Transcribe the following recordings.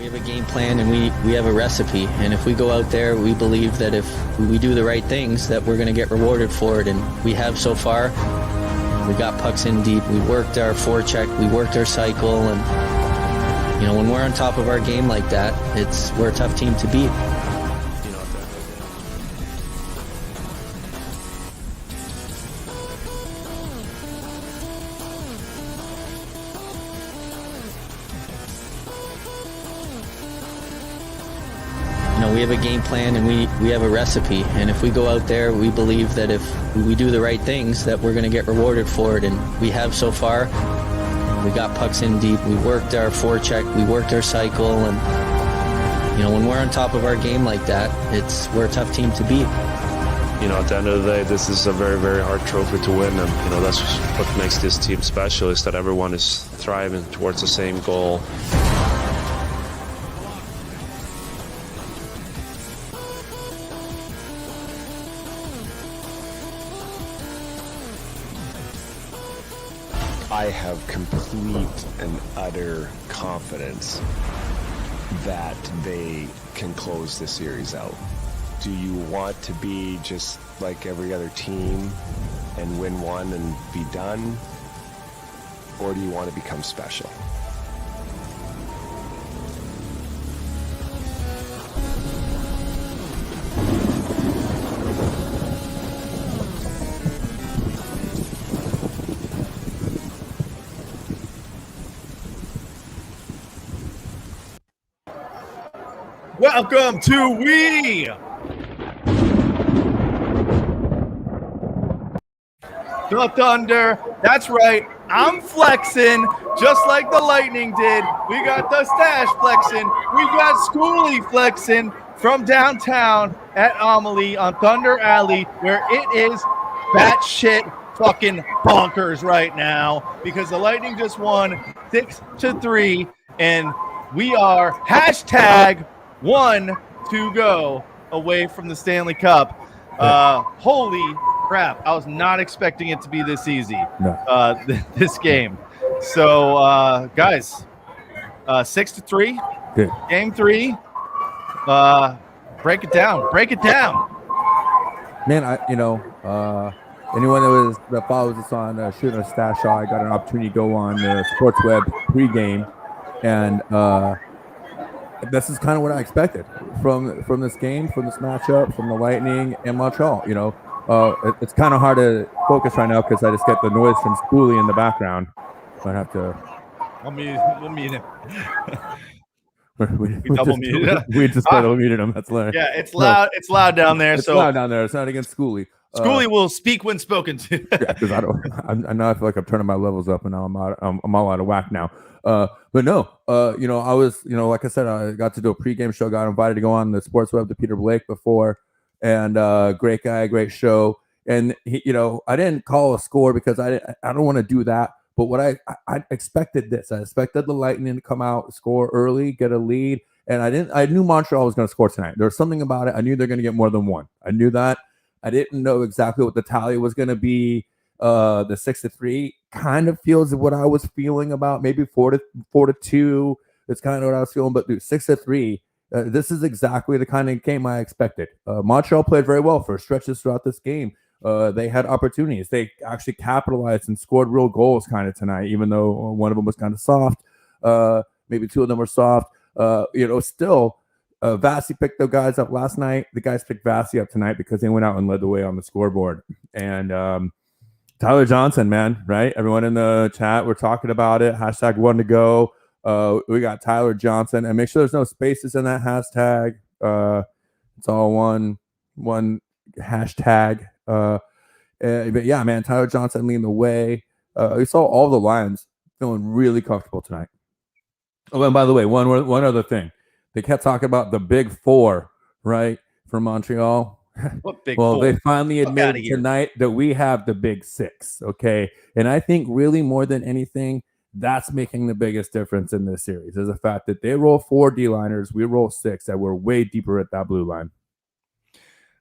have a game plan and we have a recipe, and if we go out there, we believe that if we do the right things, that we're going to get rewarded for it, and we have so far. We got pucks in deep, we worked our forecheck, we worked our cycle, and when we're on top of our game like that, we're a tough team to beat. We have a game plan and we have a recipe, and if we go out there, we believe that if we do the right things, that we're going to get rewarded for it, and we have so far. We got pucks in deep, we worked our forecheck, we worked our cycle, and when we're on top of our game like that, we're a tough team to beat. At the end of the day, this is a very, very hard trophy to win, and that's what makes this team special, is that everyone is thriving towards the same goal. I have complete and utter confidence that they can close this series out. Do you want to be just like every other team and win one and be done? Or do you want to become special? Welcome to the Thunder. That's right. I'm flexing just like the Lightning did. We got the Stash flexing. We got Schoolie flexing from downtown at Amelie on Thunder Alley, where it is batshit fucking bonkers right now because the Lightning just won 6-3, and we are #1 to go away from the Stanley Cup. Holy crap. I was not expecting it to be this easy, this game. So, guys, 6-3, good. Game 3. Break it down. Break it down. Man, anyone that follows us on Shooting a Stash, I got an opportunity to go on the Sports Web pregame, and this is kind of what I expected from this game, from this matchup, from the Lightning and Montreal. It's kind of hard to focus right now because I just get the noise from Schoolie in the background. So I have to. We'll mute him. We just muted him. That's hilarious. Yeah, it's loud. No, it's loud down there. It's loud down there. It's not against Schoolie. Schoolie will speak when spoken to. Yeah, because I now feel like I'm turning my levels up, and now I'm all out of whack now. But no, I was, like I said, I got to do a pregame show, got invited to go on the Sports Web to Peter Blake before, and great guy, great show. And he, I didn't call a score because I don't want to do that. But what I expected this, I expected the Lightning to come out, score early, get a lead, and I knew Montreal was going to score tonight. There was something about it. I knew they're going to get more than one. I knew that. I didn't know exactly what the tally was going to be. The 6-3 kind of feels what I was feeling about, maybe 4-2. It's kind of what I was feeling, but dude, 6-3. This is exactly the kind of game I expected. Montreal played very well for stretches throughout this game. They had opportunities. They actually capitalized and scored real goals kind of tonight, even though one of them was kind of soft. Maybe two of them were soft. Still, Vasi picked the guys up last night. The guys picked Vasi up tonight because they went out and led the way on the scoreboard. And Tyler Johnson, man, right? Everyone in the chat, we're talking about it. #1 to go. We got Tyler Johnson, and make sure there's no spaces in that hashtag. It's all one hashtag. But yeah, man, Tyler Johnson leading the way. We saw all the lines feeling really comfortable tonight. Oh, and by the way, one other thing. They kept talking about the big four, right, for Montreal. What big well, four? They finally admitted tonight that we have the big six, okay? And I think really more than anything, that's making the biggest difference in this series is the fact that they roll 4 D-liners, we roll 6, that we're way deeper at that blue line.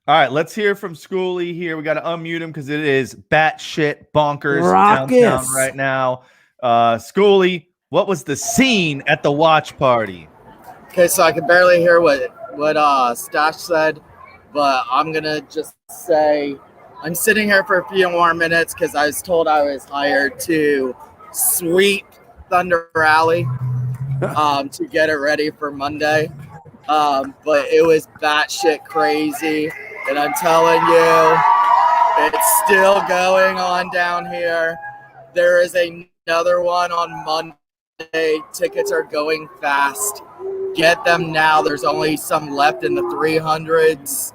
All right, let's hear from Schoolie here. We got to unmute him because it is batshit bonkers Raucous downtown right now. Schoolie, what was the scene at the watch party? Okay, so I can barely hear what Stash said, but I'm gonna just say I'm sitting here for a few more minutes because I was told I was hired to sweep Thunder Alley to get it ready for Monday. But it was batshit crazy, and I'm telling you, it's still going on down here. There is another one on Monday. Tickets are going fast. Get them now. There's only some left in the 300s.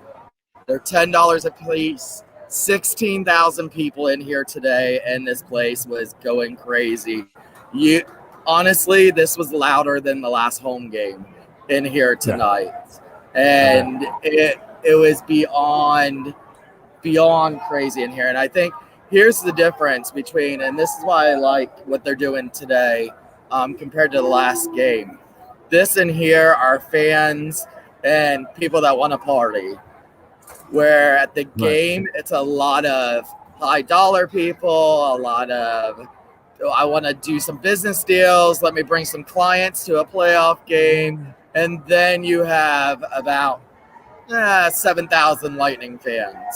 They're $10 a piece. 16,000 people in here today, and this place was going crazy. Honestly, this was louder than the last home game in here tonight. And it was beyond crazy in here. And I think here's the difference between, and this is why I like what they're doing today compared to the last game. This in here are fans and people that want to party. Where at the game, it's a lot of high dollar people, a lot of, I want to do some business deals. Let me bring some clients to a playoff game. And then you have about 7,000 Lightning fans.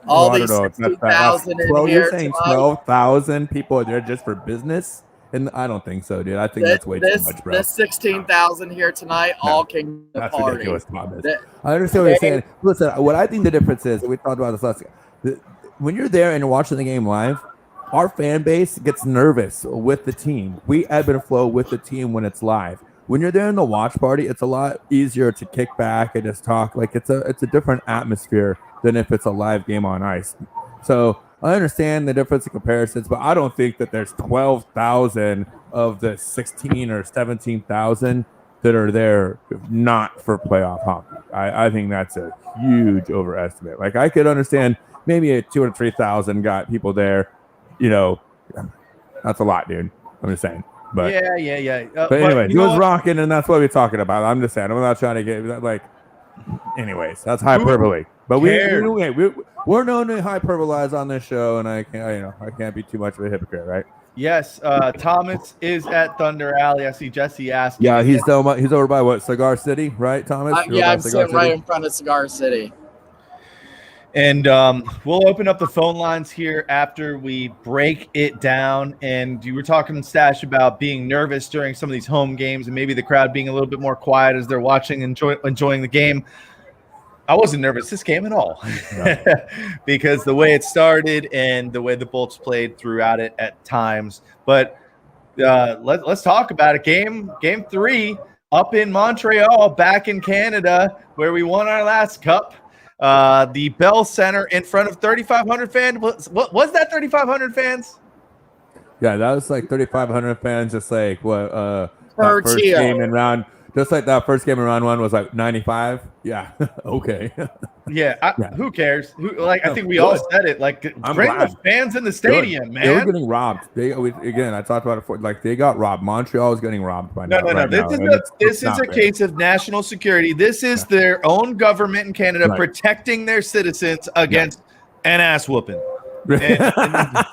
All these 16,000 in here. You're saying 12,000 people are there just for business? And I don't think so, dude. I think that's way too much, bro. This 16,000 here tonight all came to the party. Ridiculous, Thomas. I understand what you're saying. Listen, what I think the difference is, we talked about this last time. When you're there and you're watching the game live, our fan base gets nervous with the team. We ebb and flow with the team when it's live. When you're there in the watch party, it's a lot easier to kick back and just talk. Like it's a different atmosphere than if it's a live game on ice. So I understand the difference in comparisons, but I don't think that there's 12,000 of the 16 or 17,000 that are there not for playoff hockey. I think that's a huge overestimate. Like I could understand maybe a 2 or 3,000 got people there. You know, that's a lot, dude. I'm just saying. But yeah. But anyway, he was rocking, and that's what we're talking about. I'm just saying. I'm not trying to get that. Like, anyways, that's hyperbole. But we're known to hyperbolize on this show, and I can't be too much of a hypocrite, right? Yes. Thomas is at Thunder Alley. I see Jesse asking. Yeah, he's over by what, Cigar City, right, Thomas? Yeah, I'm sitting right in front of Cigar City. And we'll open up the phone lines here after we break it down. And you were talking, Stash, about being nervous during some of these home games and maybe the crowd being a little bit more quiet as they're watching and enjoying the game. I wasn't nervous this game at all because the way it started and the way the Bolts played throughout it at times. But let's talk about it. Game 3 up in Montreal, back in Canada, where we won our last cup. The Bell Center in front of 3,500 fans. What was that? 3,500 fans? Yeah, that was like 3,500 fans. Just like what first game in round. Just like that first game in round 1 was like 95. Yeah. Okay. Who cares? I think we all said it. Like, bring the fans in the stadium, man. They were getting robbed. I talked about it before. Like, they got robbed. Montreal is getting robbed by now. No. This is a case of national security. This is their own government in Canada protecting their citizens against an ass whooping. And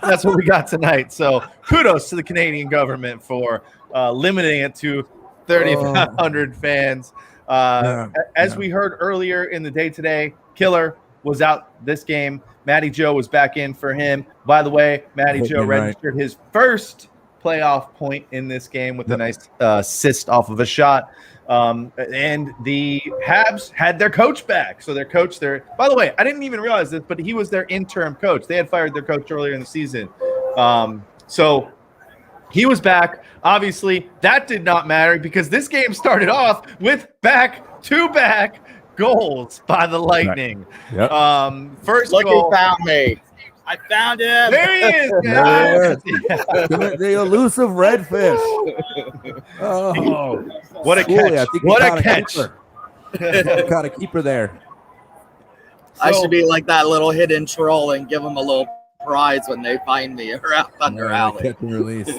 that's what we got tonight. So kudos to the Canadian government for limiting it to 3,500 fans. As we heard earlier in the day today, Killer was out this game. Matty Joe was back in for him. By the way, Matty Joe registered his first playoff point in this game with a nice assist off of a shot. And the Habs had their coach back. So their coach there, by the way, I didn't even realize this, but he was their interim coach. They had fired their coach earlier in the season. So he was back. Obviously, that did not matter because this game started off with back-to-back goals by the Lightning. Right. Yep. First goal. He found me. I found him. There he is, guys. The elusive redfish. Oh, what a catch. What a catch. Got a keeper there. I should be like that little hidden troll and give them a little prize when they find me around Thunder Alley. Catch and release.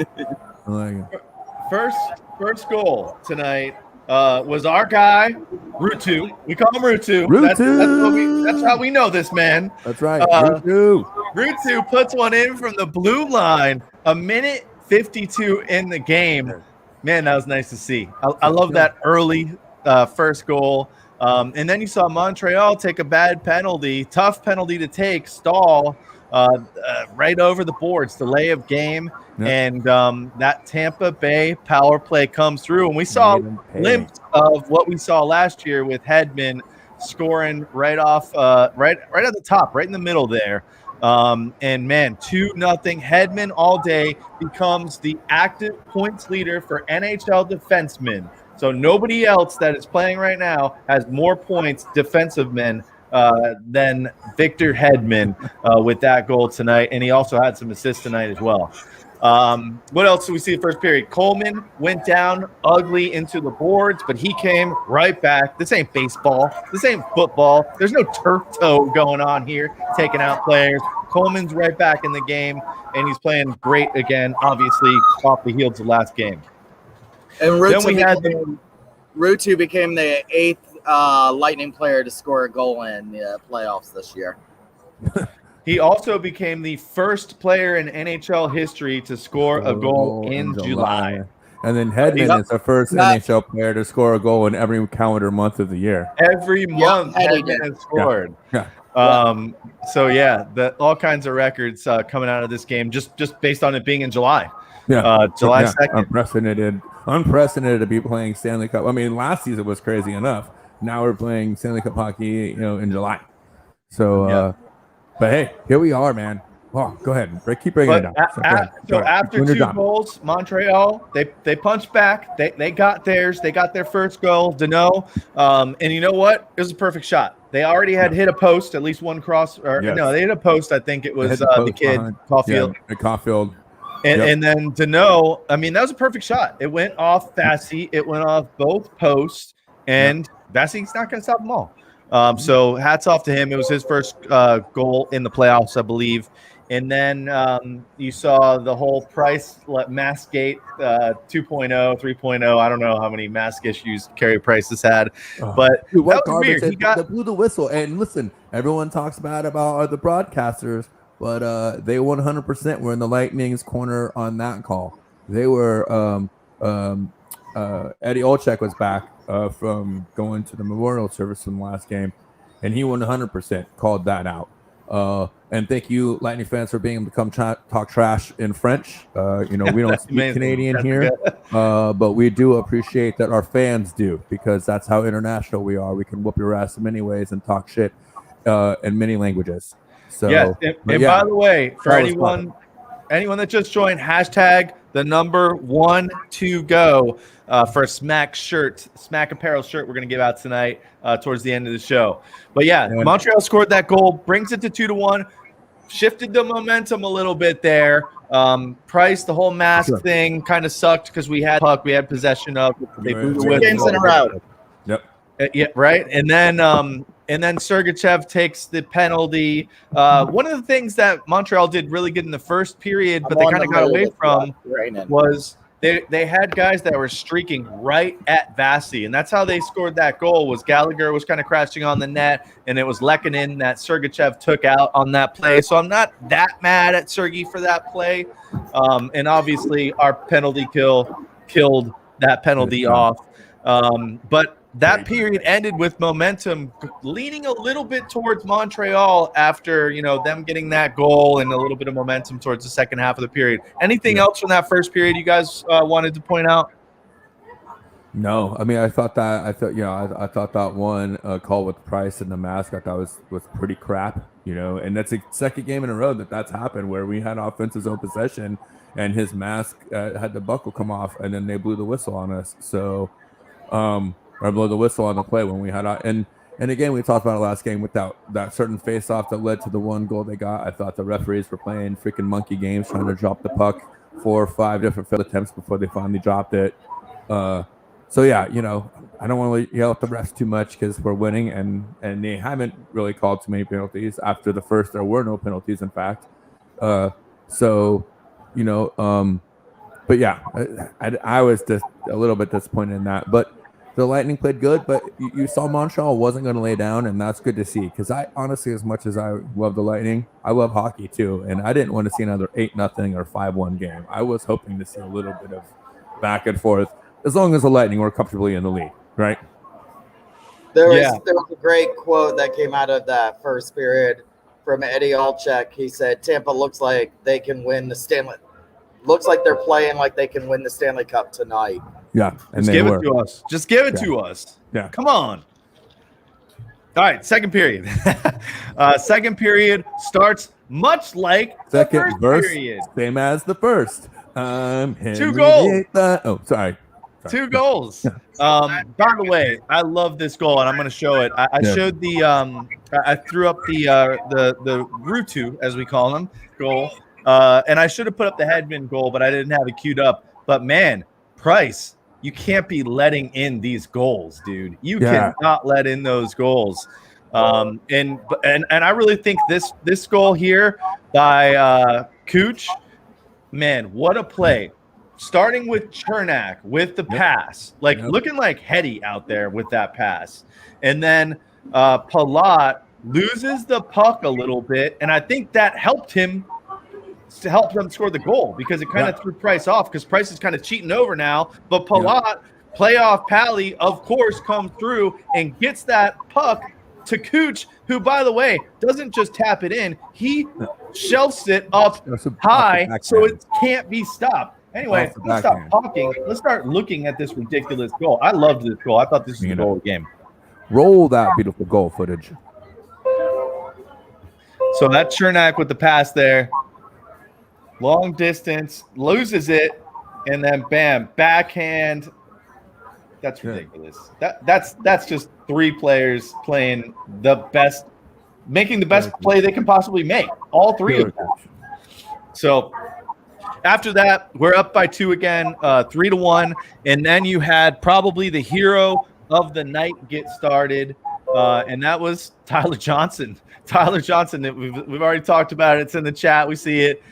I like it. First goal tonight was our guy, Rutu. We call him Rutu. That's how we know this man. That's right. Rutu puts one in from the blue line, a minute 52 in the game. Man, that was nice to see. I love that early first goal. And then you saw Montreal take a bad penalty, tough penalty to take, stall right over the boards, delay of game. Yep. And that Tampa Bay power play comes through. And we saw Made 'em pay. glimpse of what we saw last year with Hedman scoring right off, right at the top, right in the middle there. And man, 2-0 Hedman all day becomes the active points leader for NHL defensemen. So nobody else that is playing right now has more points, defensive men, than Victor Hedman with that goal tonight. And he also had some assists tonight as well. What else did we see in the first period? Coleman went down ugly into the boards, but he came right back. This ain't baseball. This ain't football. There's no turf toe going on here, taking out players. Coleman's right back in the game, and he's playing great again, obviously, off the heels of last game. And Then Ruutu became the 8th Lightning player to score a goal in the playoffs this year. He also became the first player in NHL history to score a goal in July. And then Hedman is the first NHL player to score a goal in every calendar month of the year. Every month Hedman has scored. Yeah. So yeah, all kinds of records coming out of this game just based on it being in July. Yeah. July 2nd. Unprecedented to be playing Stanley Cup. I mean, last season was crazy enough. Now we're playing Stanley Cup hockey, in July. So, but hey, here we are, man. Oh, go ahead. Keep breaking it down. So after 2 goals, Montreal, they punched back. They got theirs. They got their first goal, Danault. And you know what? It was a perfect shot. They already had hit a post, at least one cross. No, they hit a post. I think it was the kid, Caulfield. Yeah, Caulfield. And then Danault, I mean, that was a perfect shot. It went off Vassy. It went off both posts. And Vassy's not going to stop them all. So hats off to him. It was his first goal in the playoffs, I believe. And then you saw the whole Price mask gate 2.0, 3.0. I don't know how many mask issues Carey Price has had, but dude, what that was weird. They blew the whistle. And listen, everyone talks bad about the broadcasters, but they 100% were in the Lightning's corner on that call. They were Eddie Olczyk was back from going to the memorial service in the last game, and he 100% called that out. And thank you, Lightning fans, for being able to come talk trash in French. We don't speak Canadian here, but we do appreciate that our fans do, because that's how international we are. We can whoop your ass in many ways and talk shit in many languages. So, yes, and by the way, for anyone that just joined, hashtag the number 1 to go for a Smack Apparel shirt we're going to give out tonight towards the end of the show. But yeah, Montreal scored that goal, brings it to 2-1, shifted the momentum a little bit there. Price, the whole mask thing kind of sucked because we had puck, we had possession of. They blew the 2 games in a row. Yep. Yeah, right. And then Sergachev takes the penalty. One of the things that Montreal did really good in the first period, but they kind of got away from, was they had guys that were streaking right at Vassy, and that's how they scored that goal. Was Gallagher was kind of crashing on the net, and it was Lehkonen that Sergachev took out on that play. So I'm not that mad at Sergei for that play. And obviously our penalty killed that penalty off. But that period ended with momentum leaning a little bit towards Montreal after, them getting that goal and a little bit of momentum towards the second half of the period. Anything else from that first period you guys wanted to point out? No, I mean, I thought that one call with Price and the mask, I thought was pretty crap, and that's the second game in a row that's happened where we had offensive zone possession and his mask had the buckle come off, and then they blew the whistle on us. So, or blow the whistle on the play when we had and again, we talked about it last game with that certain face-off that led to the one goal they got. I thought the referees were playing freaking monkey games, trying to drop the puck 4 or 5 different field attempts before they finally dropped it. So yeah, I don't want to yell at the refs too much because we're winning, and they haven't really called too many penalties. After the first, there were no penalties, in fact. But yeah, I was just a little bit disappointed in that, but the Lightning played good, but you saw Montreal wasn't going to lay down, and that's good to see. Because I honestly, as much as I love the Lightning, I love hockey too, and I didn't want to see another 8-0 or 5-1 game. I was hoping to see a little bit of back and forth, as long as the Lightning were comfortably in the lead, right? There was Yeah. there was a great quote that came out of that first period from Eddie Olczyk. He said, "Tampa looks like they can win the Stanley. Looks like they're playing like they can win the Stanley Cup tonight." Yeah, and Just they give were. it to us. Just give it Yeah. to us. Yeah. Come on. All right, second period. Second period starts much like the Second first verse, period. same as the first. Henry goals. Oh, sorry. 2 goals. By the way, I love this goal, and I'm going to show it. I Yeah. showed the I threw up the Rutu, as we call him, goal, and I should have put up the Hedman goal, but I didn't have it queued up. But man, Price, you can't be letting in these goals, dude. You cannot let in those goals. And I really think this goal here by Cooch, man, what a play. Starting with Chernak with the pass, looking like Hetty out there with that pass. And then Palat loses the puck a little bit, and I think that helped him to help them score the goal because it kind of threw Price off because Price is kind of cheating over now. But Palat, playoff Pally, of course, comes through and gets that puck to Cooch, who, by the way, doesn't just tap it in. He shelves it up high so it can't be stopped. Anyway, let's stop talking. Let's start looking at this ridiculous goal. I loved this goal. I thought this was the goal of the game. Roll that beautiful goal footage. So that Chernak with the pass there, long distance, loses it, and then bam, backhand. That's ridiculous. That's just 3 players playing the best, making the best play they can possibly make. All 3 of them. So after that, we're up by 2 again, 3-1, and then you had probably the hero of the night get started, and that was Tyler Johnson. Tyler Johnson, we've already talked about it. It's in the chat. We see it.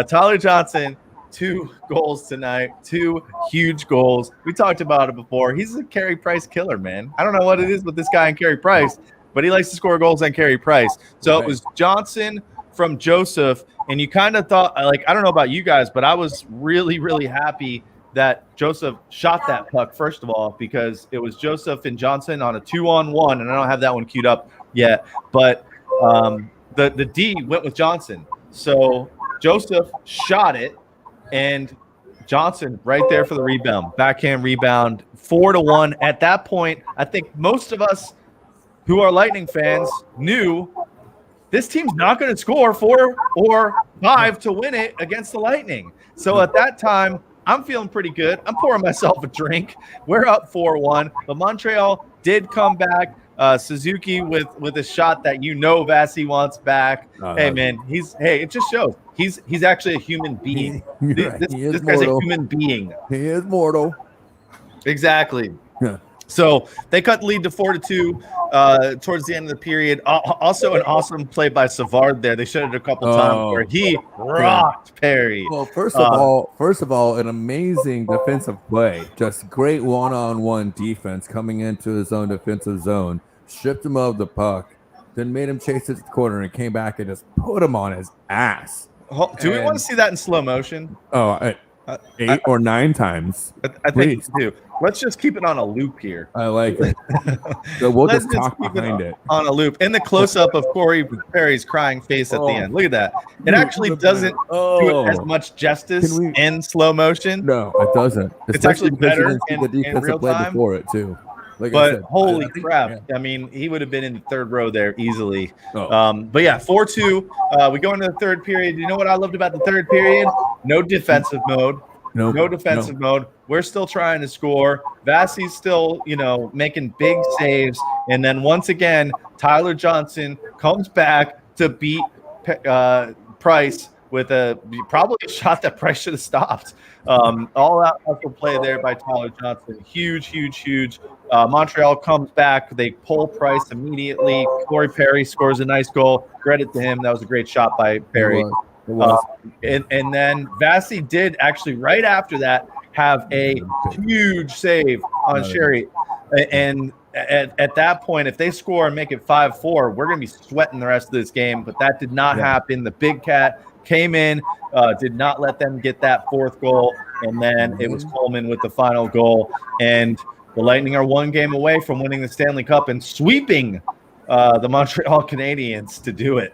Tyler Johnson, 2 goals tonight, 2 huge goals. We talked about it before. He's a Carey Price killer, man. I don't know what it is with this guy and Carey Price, but he likes to score goals on Carey Price. So it was Johnson from Joseph, and you kind of thought, I don't know about you guys, but I was really, really happy that Joseph shot that puck, first of all, because it was Joseph and Johnson on a 2-on-1, and I don't have that one queued up yet, but the D went with Johnson. So Joseph shot it, and Johnson right there for the rebound, backhand rebound, 4-1. At that point, I think most of us who are Lightning fans knew this team's not going to score 4 or 5 to win it against the Lightning. So at that time, I'm feeling pretty good. I'm pouring myself a drink. We're up 4-1, but Montreal did come back. Suzuki with a shot that Vasi wants back. Hey man, it just shows he's actually a human being. This guy's a human being. He is mortal. Exactly. Yeah. So they cut the lead to 4-2 towards the end of the period. Also, an awesome play by Savard there. They showed it a couple times where he rocked Perry. Well, first of all, an amazing defensive play. Just great one-on-one defense coming into his own defensive zone. Stripped him of the puck, then made him chase it to the corner and came back and just put him on his ass. Do we want to see that in slow motion? Oh, 8 or 9 times. I think we do. Let's just keep it on a loop here. I like it. So we'll just talk behind it. On a loop. In the close-up of Corey Perry's crying face at the end. Look at that. It actually doesn't do it as much justice in slow motion. No, it doesn't. It's actually better in the defensive real play time before it, too. Like but holy crap. I mean, he would have been in the 3rd row there easily. But yeah, 4-2. We go into the 3rd period. You know what I loved about the 3rd period? No defensive mode. No defensive mode. We're still trying to score. Vasi's still, making big saves. And then once again, Tyler Johnson comes back to beat Price with probably a shot that Price should have stopped. All out hustle play there by Tyler Johnson. Huge. Montreal comes back. They pull Price immediately. Corey Perry scores a nice goal. Credit to him. That was a great shot by Perry. It was. And then Vasi did actually right after that have a huge save on Sherry. And at that point, if they score and make it 5-4, we're going to be sweating the rest of this game. But that did not happen. The Big Cat came in, did not let them get that 4th goal. And then it was Coleman with the final goal. And The Lightning are one game away from winning the Stanley Cup and sweeping the Montreal Canadiens to do it.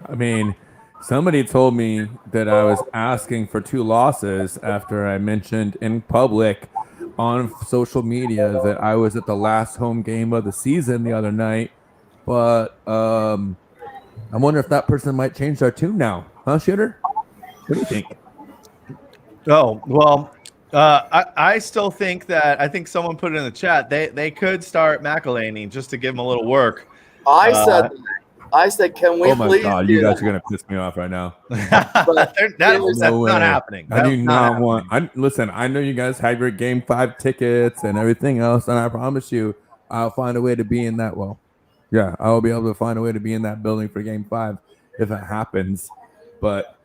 I mean, somebody told me that I was asking for 2 losses after I mentioned in public on social media that I was at the last home game of the season the other night. But I wonder if that person might change their tune now. Huh, Shooter? What do you think? Oh, well, I still think that I think someone put it in the chat. They could start McElhaney just to give him a little work. I said, can we oh my please? God, you guys are gonna piss me off right now. That's not happening. I do not want. Listen, I know you guys have your Game 5 tickets and everything else, and I promise you, I'll find a way to be in that. Well, yeah, I'll be able to find a way to be in that building for Game 5 if it happens. But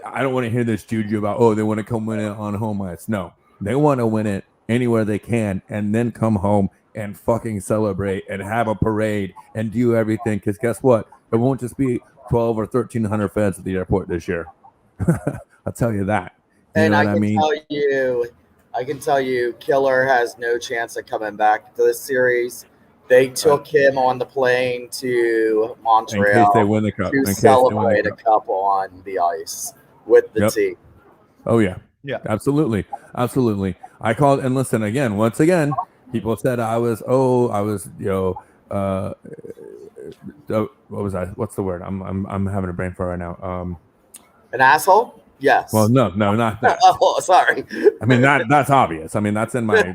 I don't want to hear this juju about they want to come win it on home ice. No, they want to win it anywhere they can, and then come home and fucking celebrate and have a parade and do everything. Because guess what? It won't just be 12 or 1,300 fans at the airport this year. I'll tell you that. And I can tell you, Killer has no chance of coming back to this series. They took him on the plane to Montreal in case they win the cup. to celebrate a cup on the ice with the team. Oh yeah, yeah, absolutely. I called and listen again. Once again, people said I was what was I? What's the word? I'm having a brain fart right now. An asshole? Yes. Well, no, not that. Oh, sorry. I mean that's obvious. I mean that's in my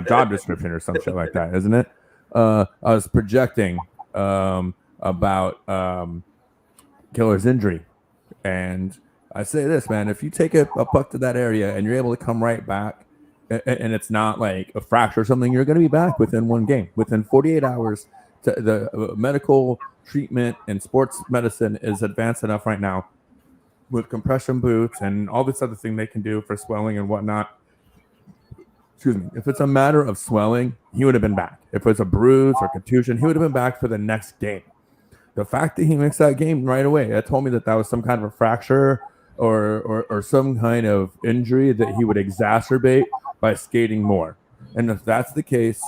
job description or some shit like that, isn't it? I was projecting about Killer's injury, and I say this, man: if you take a puck to that area and you're able to come right back, and it's not like a fracture or something, you're going to be back within one game, within 48 hours. The medical treatment and sports medicine is advanced enough right now with compression boots and all this other thing they can do for swelling and whatnot. Excuse me. If it's a matter of swelling, he would have been back. If it's a bruise or contusion, he would have been back for the next game. The fact that he missed that game right away, that told me that was some kind of a fracture or some kind of injury that he would exacerbate by skating more. And if that's the case,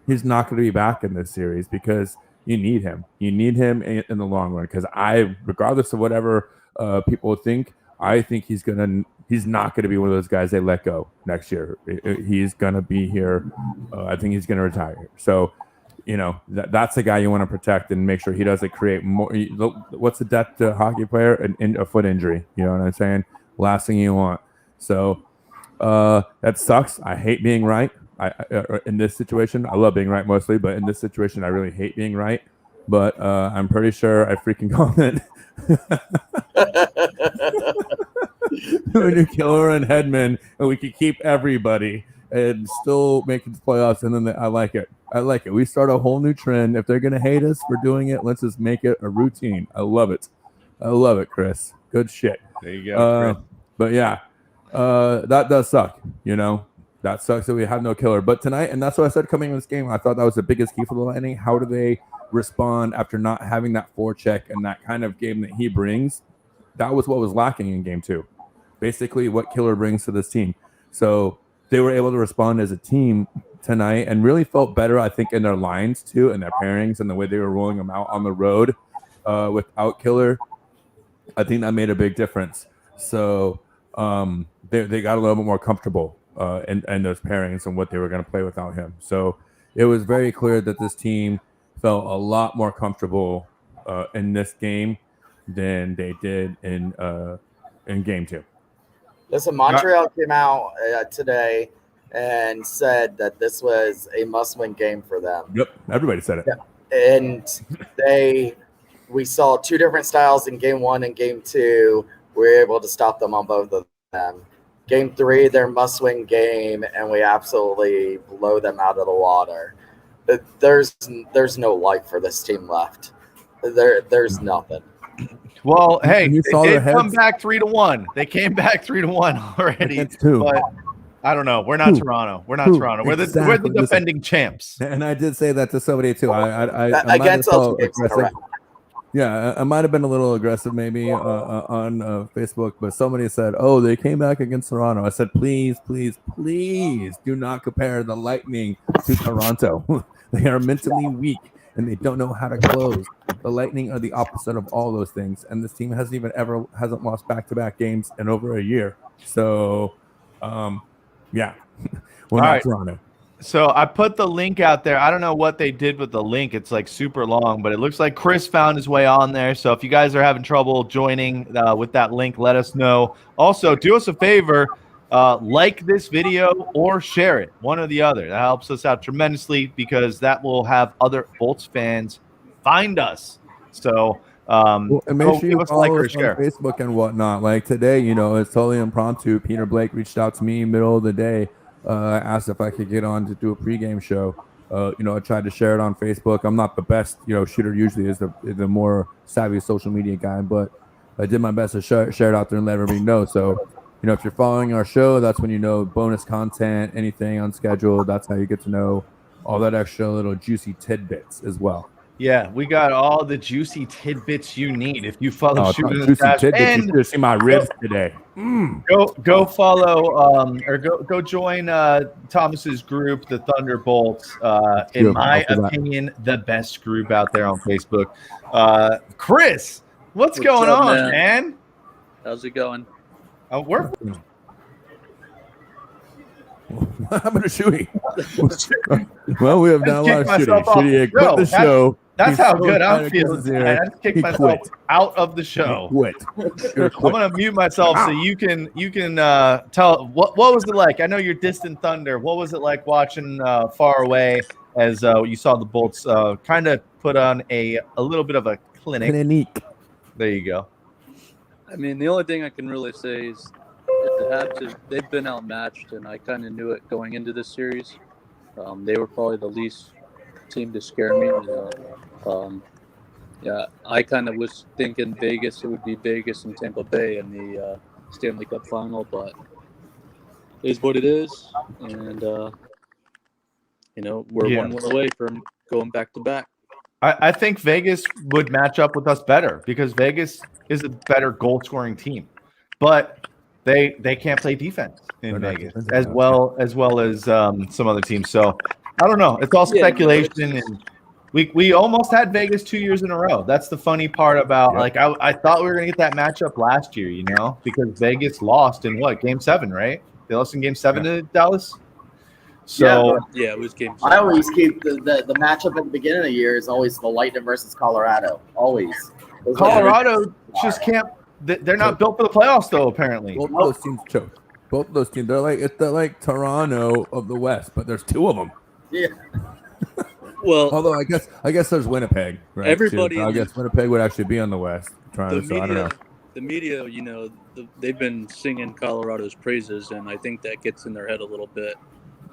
he's not going to be back in this series because you need him. You need him in the long run because regardless of whatever people think, I think he's not going to be one of those guys they let go next year. He's going to be here. I think he's going to retire. So, that's the guy you want to protect and make sure he doesn't create more. What's the death to a hockey player? A foot injury. You know what I'm saying? Last thing you want. So that sucks. I hate being right. In this situation, I love being right mostly, but in this situation, I really hate being right. But I'm pretty sure I freaking called it. We do Killer and Hedman, and we could keep everybody and still make it to playoffs. And then I like it. We start a whole new trend. If they're gonna hate us for doing it, let's just make it a routine. I love it, Chris. Good shit. There you go. Chris. But yeah, that does suck. That sucks that we have no Killer. But tonight, and that's what I said coming in this game, I thought that was the biggest key for the Lightning. How do they respond after not having that forecheck and that kind of game that he brings? That was what was lacking in game 2. Basically what Killer brings to this team. So they were able to respond as a team tonight and really felt better, I think, in their lines too, and their pairings and the way they were rolling them out on the road without Killer. I think that made a big difference. So they got a little bit more comfortable in those pairings and what they were going to play without him. So it was very clear that this team felt a lot more comfortable in this game than they did in game 2. Listen, Montreal came out today and said that this was a must-win game for them. Yep, everybody said it. Yeah. And we saw 2 different styles in game 1 and game 2. We were able to stop them on both of them. Game 3, their must-win game, and we absolutely blow them out of the water. There's no life for this team left. There's nothing. Well, hey, they did come back 3-1. They came back 3-1 already. But I don't know. We're not Toronto. We're the defending champs. And I did say that to somebody too. I against us. Yeah, I might have been a little aggressive maybe on Facebook, but somebody said, "Oh, they came back against Toronto." I said, "Please, please, please, do not compare the Lightning to Toronto. They are mentally weak and they don't know how to close. The Lightning are the opposite of all those things, and this team hasn't lost back-to-back games in over a year. So, yeah, we're All not right. Toronto." So I put the link out there. I don't know what they did with the link. It's like super long, but it looks like Chris found his way on there. So if you guys are having trouble joining with that link, let us know. Also, do us a favor, like this video or share it, one or the other. That helps us out tremendously because that will have other Bolts fans find us. So Well, and make sure give you us a like follow or us on share. Facebook and whatnot. Like today, it's totally impromptu. Peter Blake reached out to me middle of the day, asked if I could get on to do a pregame show. I tried to share it on Facebook. I'm not the best, shooter usually is the more savvy social media guy, but I did my best to share it out there and let everybody know. So, if you're following our show, that's when bonus content, anything unscheduled. That's how you get to know all that extra little juicy tidbits as well. Yeah, we got all the juicy tidbits you need if you follow Shooting the juicy Stash. tidbits. You And should have seen my ribs today. go follow or go join Thomas's group, the Thunderbolts. In my opinion, the best group out there on Facebook. Chris, what's going up, on, man? How's it going? We're What happened to Shooty? Well, we have now lost Shooty. Shooty No, quit the show. that's He's how so good I'm tired feeling. because he's I here. just kicked He myself quit. out of the show. Quit. I'm gonna mute myself so you can tell what was it like. I know you're distant Thunder. What was it like watching far away as you saw the Bolts kind of put on a little bit of a clinic? There you go. I mean, the only thing I can really say is they've been outmatched, and I kind of knew it going into this series. They were probably the least team to scare me. I kind of was thinking Vegas. It would be Vegas and Tampa Bay in the Stanley Cup final, but it is what it is, and we're 1 win away from going back to back. I think Vegas would match up with us better because Vegas is a better goal scoring team, but they can't play defense in Vegas as well as some other teams. So I don't know. It's all speculation, and we almost had Vegas 2 years in a row. That's the funny part about I thought we were gonna get that matchup last year, because Vegas lost in Game 7, right? They lost in Game 7 to Dallas. So yeah, it was Game 7. I always keep the matchup at the beginning of the year is always the Lightning versus Colorado. Always. Colorado just can't. They're not built for the playoffs, though. Apparently, both of those teams choke. Both of those teams, they're like Toronto of the West, but there's two of them. Yeah. Well, although I guess there's Winnipeg, right? Everybody, I guess Winnipeg would actually be on the West. I don't know. The media, they've been singing Colorado's praises, and I think that gets in their head a little bit.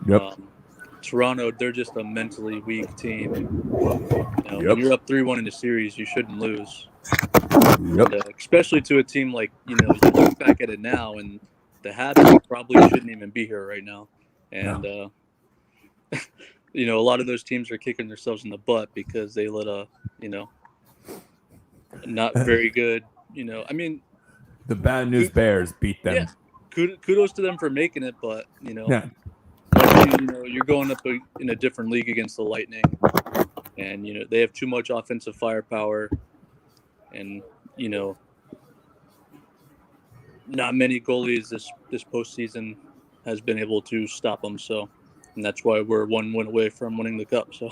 Yep. Toronto, they're just a mentally weak team. When you're up 3-1 in the series, you shouldn't lose. Yep. And, especially to a team like, you look back at it now, and the Habs probably shouldn't even be here right now. And, a lot of those teams are kicking themselves in the butt because they let not very good, I mean. The bad news Bears beat them. Yeah. Kudos to them for making it, but, you're going up in a different league against the Lightning, and they have too much offensive firepower, and not many goalies this postseason has been able to stop them. So, and that's why we're 1 win away from winning the cup. So.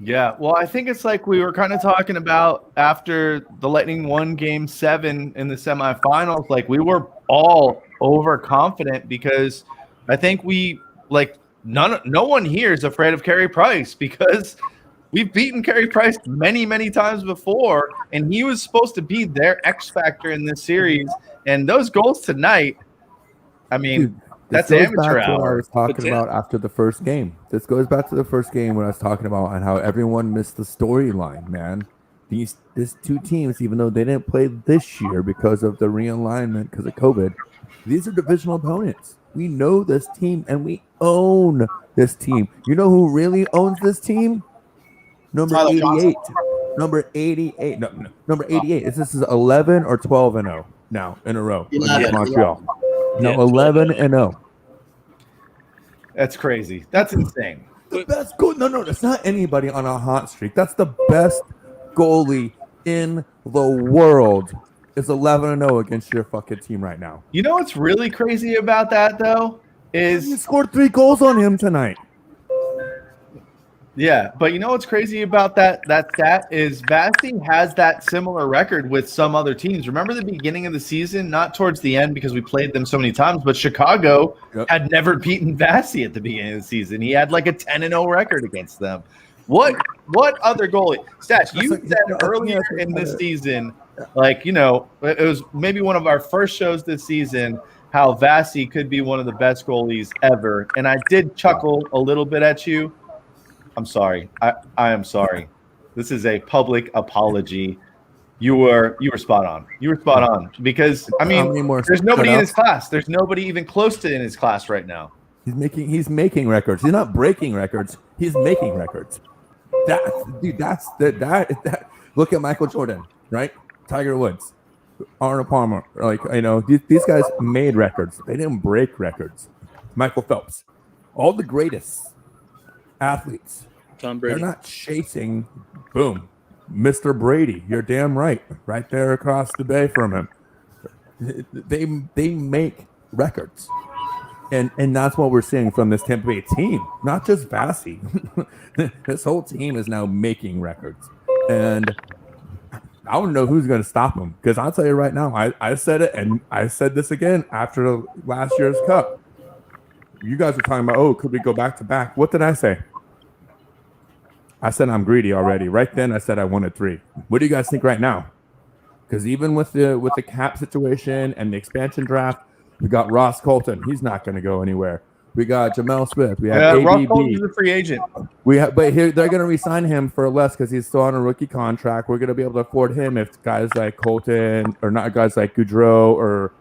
Yeah, well, I think it's like we were kind of talking about after the Lightning won Game 7 in the semifinals. Like we were all overconfident because I think no one here is afraid of Carey Price because we've beaten Carey Price many, many times before, and he was supposed to be their X factor in this series. And those goals tonight, I mean. Dude, that's goes amateur back to what I hour. was talking about after the first game. This goes back to the first game when I was talking about and how everyone missed the storyline, man. These two teams, even though they didn't play this year because of the realignment, because of COVID, these are divisional opponents. We know this team and we own this team. You know who really owns this team? Number 88. Number 88. No, number 88. This is 11 or 12-0 now in a row against Montreal. No, 11-0. That's crazy. That's insane. The best goal. No, that's not anybody on a hot streak. That's the best goalie in the world. Is 11-0 against your fucking team right now. You know what's really crazy about that though is you scored 3 goals on him tonight. Yeah, but you know what's crazy about that stat is Vasi has that similar record with some other teams. Remember the beginning of the season, not towards the end because we played them so many times, but Chicago had never beaten Vasi at the beginning of the season. He had like a 10-0 record against them. What other goalie? Stats, you said earlier in this season, like, you know, it was maybe one of our first shows this season, how Vasi could be one of the best goalies ever. And I did chuckle a little bit at you. I'm sorry. I am sorry. This is a public apology. You were spot on. You were spot on because I mean, there's nobody in his class. There's nobody even close to in his class right now. He's making records. He's not breaking records. He's making records. That. Look at Michael Jordan, right? Tiger Woods, Arnold Palmer. Like, you know, these guys made records. They didn't break records. Michael Phelps, all the greatest athletes. Tom Brady. They're not chasing, boom, Mr. Brady. You're damn right. Right there across the bay from him. They make records. And that's what we're seeing from this Tampa Bay team. Not just Vasi. This whole team is now making records. And I don't know who's going to stop them. Because I'll tell you right now, I said it, and I said this again after last year's Cup. You guys were talking about, could we go back to back? What did I say? I said I'm greedy already. Right then, I said I wanted 3. What do you guys think right now? Because even with the cap situation and the expansion draft, we got Ross Colton. He's not going to go anywhere. We got Jamel Smith. We have ABB. Ross Colton's a free agent. But here they're going to re-sign him for less because he's still on a rookie contract. We're going to be able to afford him if guys like Colton or not guys like Goudreau or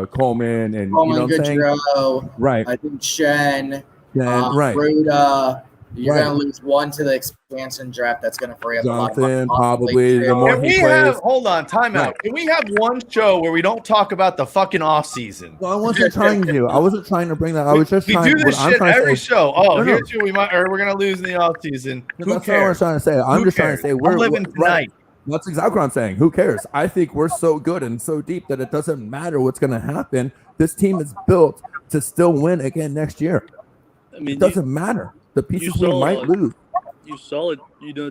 Coleman and Coleman, you know what I'm saying? Goudreau, right? I think Shen, right. Ruda. You're Right. going to lose one to the expansion draft. That's going to free up a lot of Jonathan, money. probably. The more Can we he plays. hold on, time out. Right. Can we have one show where we don't talk about the fucking off season? Well, I wasn't trying to. I wasn't trying to bring that. I was just we trying. do this what I'm shit trying to every say- show. No, Here's who we might, or we're gonna lose in the off season. Who That's not what I was cares? trying to say. I'm Who just trying cares? to say I'm we're living tonight. right. That's exactly what I'm saying. Who cares? I think we're so good and so deep that it doesn't matter what's going to happen. This team is built to still win again next year. I mean, It doesn't matter. The pieces we saw, might lose. You saw it,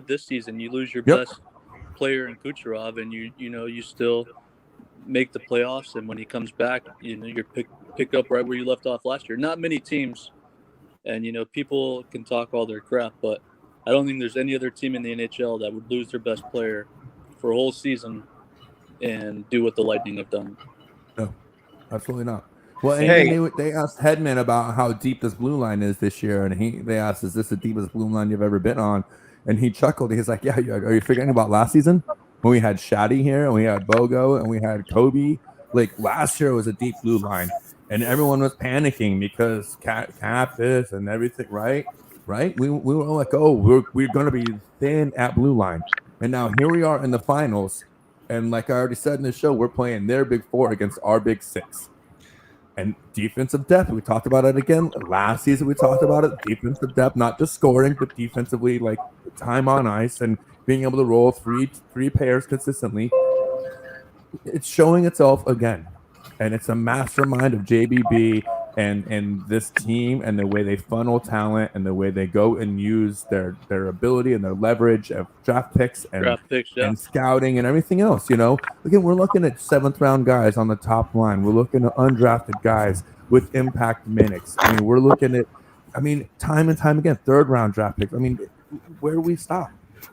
this season. You lose your best player in Kucherov, and you still make the playoffs. And when he comes back, you're pick up right where you left off last year. Not many teams, and people can talk all their crap, but I don't think there's any other team in the NHL that would lose their best player for a whole season and do what the Lightning have done. No, absolutely not. Well, and they asked Hedman about how deep this blue line is this year, and they asked, "Is this the deepest blue line you've ever been on?" And he chuckled. He's like, "Yeah, are you forgetting about last season when we had Shaddy here, and we had Bogo, and we had Kobe? Like last year was a deep blue line, and everyone was panicking because cap this and everything, right? We were all like, oh, we're going to be thin at blue line, and now here we are in the finals, and like I already said in the show, we're playing their big 4 against our big 6." And defensive depth, we talked about it again. Last season, we talked about it. Defensive depth, not just scoring, but defensively, like time on ice and being able to roll three pairs consistently. It's showing itself again. And it's a mastermind of JBB and this team and the way they funnel talent and the way they go and use their ability and their leverage of draft picks and scouting and everything else. Again, we're looking at 7th round guys on the top line. We're looking at undrafted guys with impact minutes. We're looking at, time and time again, 3rd round draft picks. Where do we stop?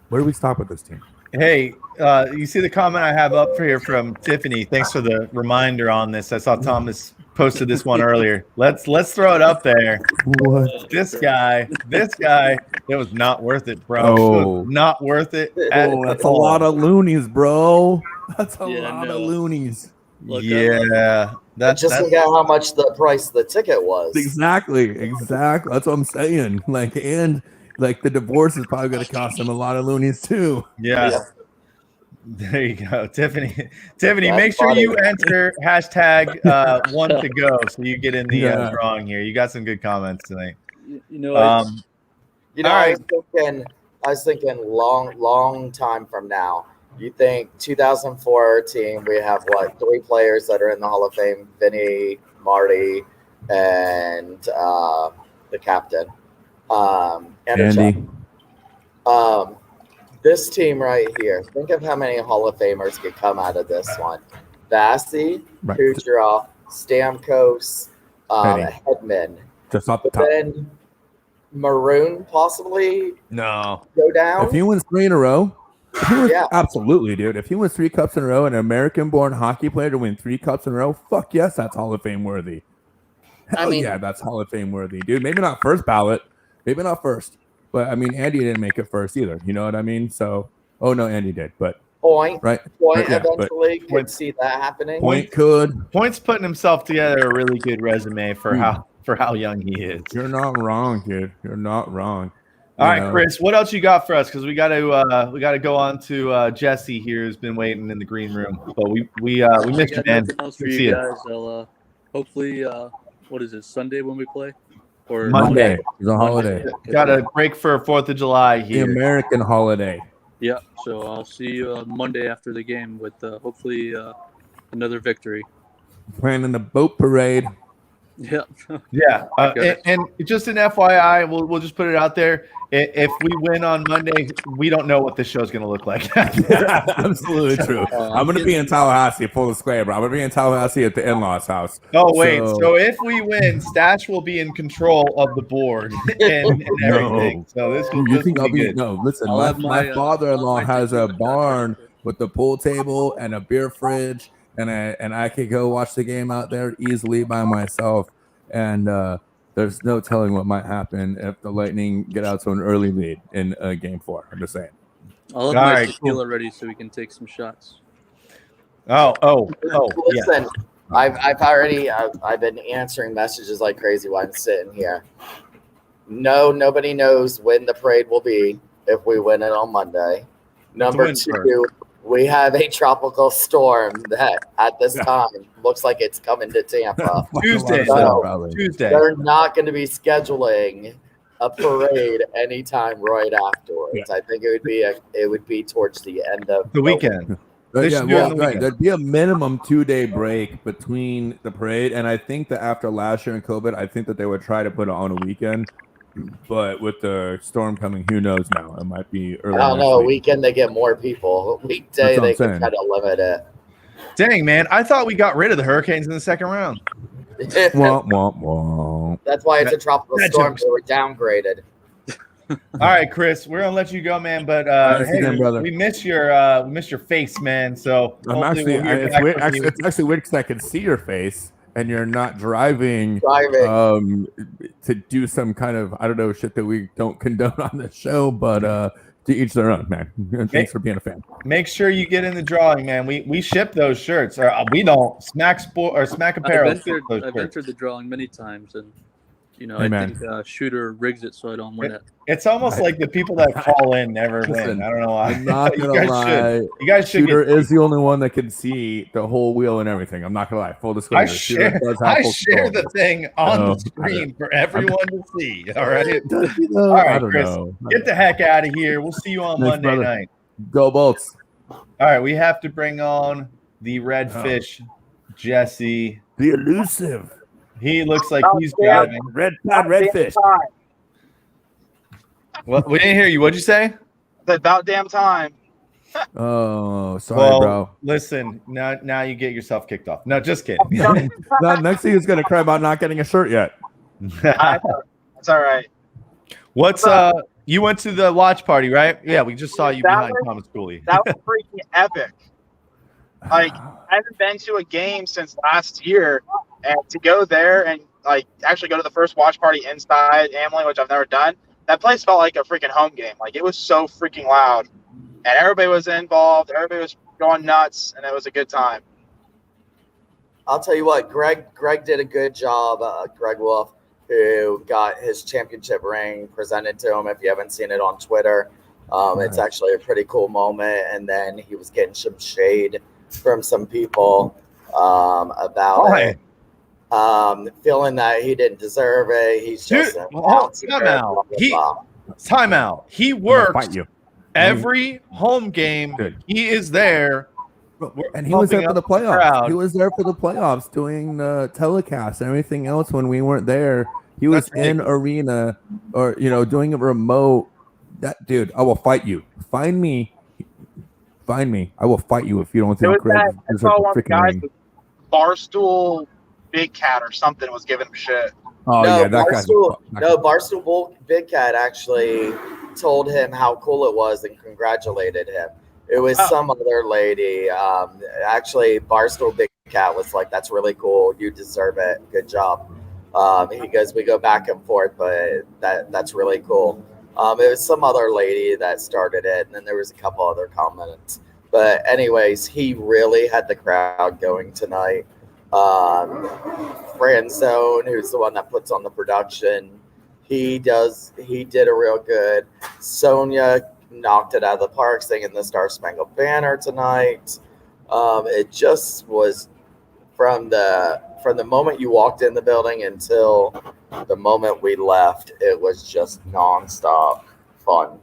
Where do we stop with this team? Hey, you see the comment I have up here from Tiffany. Thanks for the reminder on this. I saw Thomas posted this one earlier. Let's throw it up there. What? This guy, it was not worth it, bro. Oh. It was not worth it. That's a lot of loonies, bro. That's a lot of loonies. Just think out how much the price of the ticket was. Exactly. That's what I'm saying. And like the divorce is probably going to cost him a lot of loonies too. Yeah. There you go, Tiffany. Tiffany, That's make sure funny. you enter hashtag one to go so you get in the drawing here. You got some good comments tonight. You know, All right. I was thinking long time from now. You think 2004 team, we have what, 3 players that are in the Hall of Fame, Vinny, Marty, and the captain. Andy. This team right here, think of how many Hall of Famers could come out of this one. Vasi, Right. Kucherov, Stamkos, Hedman. Just off the But top. then Maroon possibly No. go down. If he wins 3 in a row, Yeah. absolutely, dude. If he wins 3 cups in a row, an American-born hockey player to win 3 cups in a row, fuck yes, that's Hall of Fame worthy. Hell yeah, that's Hall of Fame worthy, dude. Maybe not first ballot, maybe not first, but I mean, Andy didn't make it first either. You know what I mean? So, oh no, Andy did, but Point yeah, eventually could Point- see that happening. Point could. Point's putting himself together a really good resume for how young he is. You're not wrong, dude. You're not wrong. All right, Chris, what else you got for us? Because we got to go on to Jesse here, who's been waiting in the green room. But we missed you, man. Nothing else for Good to see you you. guys. I'll hopefully what is it, Sunday when we play? Or Monday. It's a holiday. Got a break for 4th of July The here. American holiday. Yeah, so I'll see you Monday after the game with hopefully another victory. Planning the boat parade. Yeah. Yeah, and just an FYI, we'll just put it out there. If we win on Monday, we don't know what the show's going to look like. Absolutely true. I'm going to be in Tallahassee, full disclaimer. I'm going to be in Tallahassee at the in-laws' house. Oh, wait. So if we win, Stash will be in control of the board and everything. So this will, You this think will I'll be be? good. No, listen. I'll have My my, father-in-law my has a tickets barn with the pool table and a beer fridge, and I could go watch the game out there easily by myself. And there's no telling what might happen if the Lightning get out to an early lead in Game 4. I'm just saying. I'll have my tequila ready so we can take some shots. Oh, Listen, yeah. I've been answering messages like crazy while I'm sitting here. No, nobody knows when the parade will be if we win it on Monday. Number 2, we have a tropical storm that at this time looks like it's coming to Tampa. Tuesday. So, Tuesday. they're not going to be scheduling a parade anytime right afterwards. Yeah. I think it would be towards the end of The weekend. They Yeah, should do it on the right. weekend. There'd be a minimum 2-day break between the parade, and I think that after last year in COVID, I think that they would try to put it on a weekend. But with the storm coming, who knows now? It might be early. I don't know. next week. Weekend they get more people. Weekday That's what they I'm can saying. kind of limit it. Dang, man. I thought we got rid of the Hurricanes in the second round. Womp, womp, womp. That's why it's a tropical that storm. jokes. They were downgraded. All right, Chris, we're gonna let you go, man. But Thanks hey, again, brother. we miss your face, man. So I'm hopefully actually, we'll hear it's back weird. from Actually, you. it's actually weird because I can see your face and you're not driving. To do some kind of, I don't know, shit that we don't condone on the show, but to each their own, man. Thanks for being a fan. Make sure you get in the drawing, man. We ship those shirts, or we don't. Smack Apparel. I've entered the drawing many times, and Hey, I man. think Shooter rigs it so I don't win it. It's almost like the people that call in never Listen, win. I don't know why. I'm not You gonna guys lie. should. You guys should. Shooter is the only one that can see the whole wheel and everything. I'm not gonna lie. Full disclosure. I Shooter does have I full share control. the thing on Oh, the screen for everyone to see. All right. All right, I don't Chris, know. Get the heck out of here. We'll see you on Thanks, Monday brother. night. Go Bolts. All right. We have to bring on the redfish, Jesse. The elusive. He looks like he's driving. Red redfish. What? We didn't hear you. What'd you say? It's about damn time. Oh, sorry, Well, bro. listen. Now you get yourself kicked off. No, just kidding. Now, next thing he's gonna cry about not getting a shirt yet. It's all right. What's You went to the watch party, right? Yeah, we just saw you behind Thomas Cooley. That was freaking epic. Like, I haven't been to a game since last year, and to go there and like actually go to the first watch party inside Amalie, which I've never done. That place felt like a freaking home game. Like, it was so freaking loud, and everybody was involved. Everybody was going nuts, and it was a good time. I'll tell you what, Greg did a good job, Greg Wolf, who got his championship ring presented to him. If you haven't seen it on Twitter, it's actually a pretty cool moment. And then he was getting some shade from some people about it. Feeling that he didn't deserve it. He's just time out. He works every home game. He is there. And he was there for the playoffs. He was there for the playoffs doing the telecast and everything else when we weren't there. He was in arena or, doing a remote. That dude, I will fight you. Find me. I will fight you if you don't think Greg is a freaking ring. Barstool Big Cat or something was giving him shit. Oh, no, yeah, that Barstool Big Cat actually told him how cool it was and congratulated him. It was some other lady. Actually, Barstool Big Cat was like, "That's really cool. You deserve it. Good job." He goes, "We go back and forth, but that's really cool." It was some other lady that started it, and then there was a couple other comments. But anyways, he really had the crowd going tonight. Fran Zone, who's the one that puts on the production, he did a real good. Sonia knocked it out of the park singing the Star Spangled Banner tonight. It just was from the moment you walked in the building until the moment we left, it was just nonstop fun.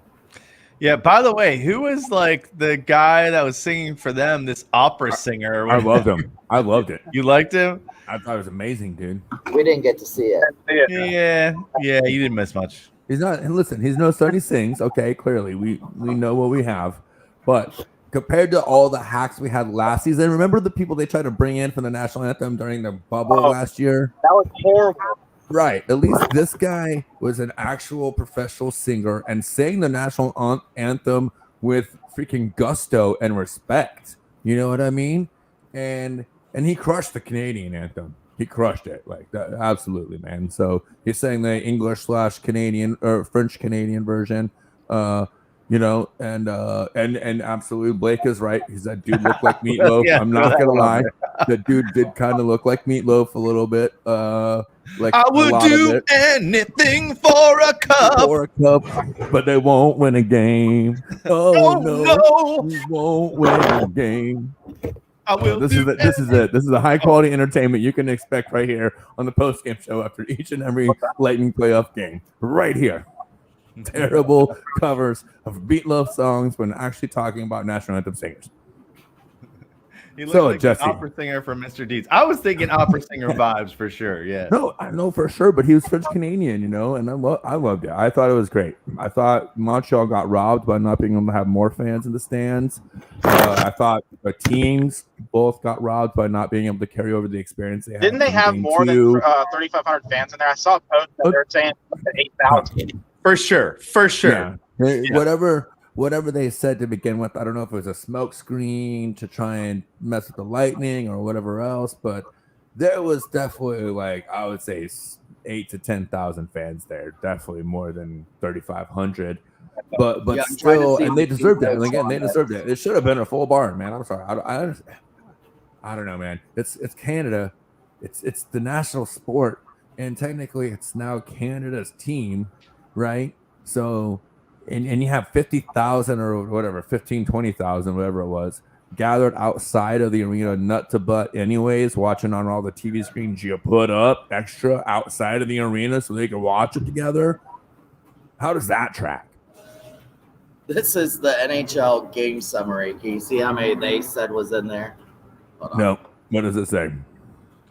Yeah, by the way, who was like the guy that was singing for them, this opera singer? I loved him. I loved it. You liked him? I thought it was amazing, dude. We didn't get to see it. Yeah, you didn't miss much. He's not, and listen, he's no son, he sings. Okay, clearly, we know what we have. But compared to all the hacks we had last season, remember the people they tried to bring in for the national anthem during the bubble last year? That was horrible. Right. At least this guy was an actual professional singer and sang the national anthem with freaking gusto and respect. You know what I mean? And he crushed the Canadian anthem. He crushed it like that. Absolutely, man. So he sang the English/Canadian or French Canadian version. And absolutely, Blake is right. He's that dude looked like Meatloaf. Yeah, I'm not gonna lie. The dude did kind of look like Meatloaf a little bit. Like I would do anything for a cup. But they won't win a game. Oh no, we won't win a game. This is a high quality entertainment you can expect right here on the post game show after each and every Lightning playoff game. Right here. Terrible covers of Meatloaf songs when actually talking about national anthem singers. He looked like an opera singer from Mr. Deeds. I was thinking opera singer vibes for sure. Yeah. No, I know for sure, but he was French Canadian, and I loved it. I thought it was great. I thought Montreal got robbed by not being able to have more fans in the stands. I thought the teams both got robbed by not being able to carry over the experience they had. Didn't they have more than 3,500 fans in there? I saw a post that they were saying 8,000. For sure. Yeah. Whatever they said to begin with, I don't know if it was a smoke screen to try and mess with the Lightning or whatever else, but there was definitely I would say 8,000 to 10,000 fans there. Definitely more than 3,500. But yeah, still, and they deserved it. And again, they deserved it. It should have been a full barn, man. I'm sorry. I don't know, man. It's Canada. It's the national sport, and technically, it's now Canada's team, right? So. And you have 50,000 or whatever, 15, 20,000, whatever it was, gathered outside of the arena, nut to butt anyways, watching on all the TV screens you put up extra outside of the arena so they can watch it together. How does that track? This is the NHL game summary. Can you see how many they said was in there? No. What does it say?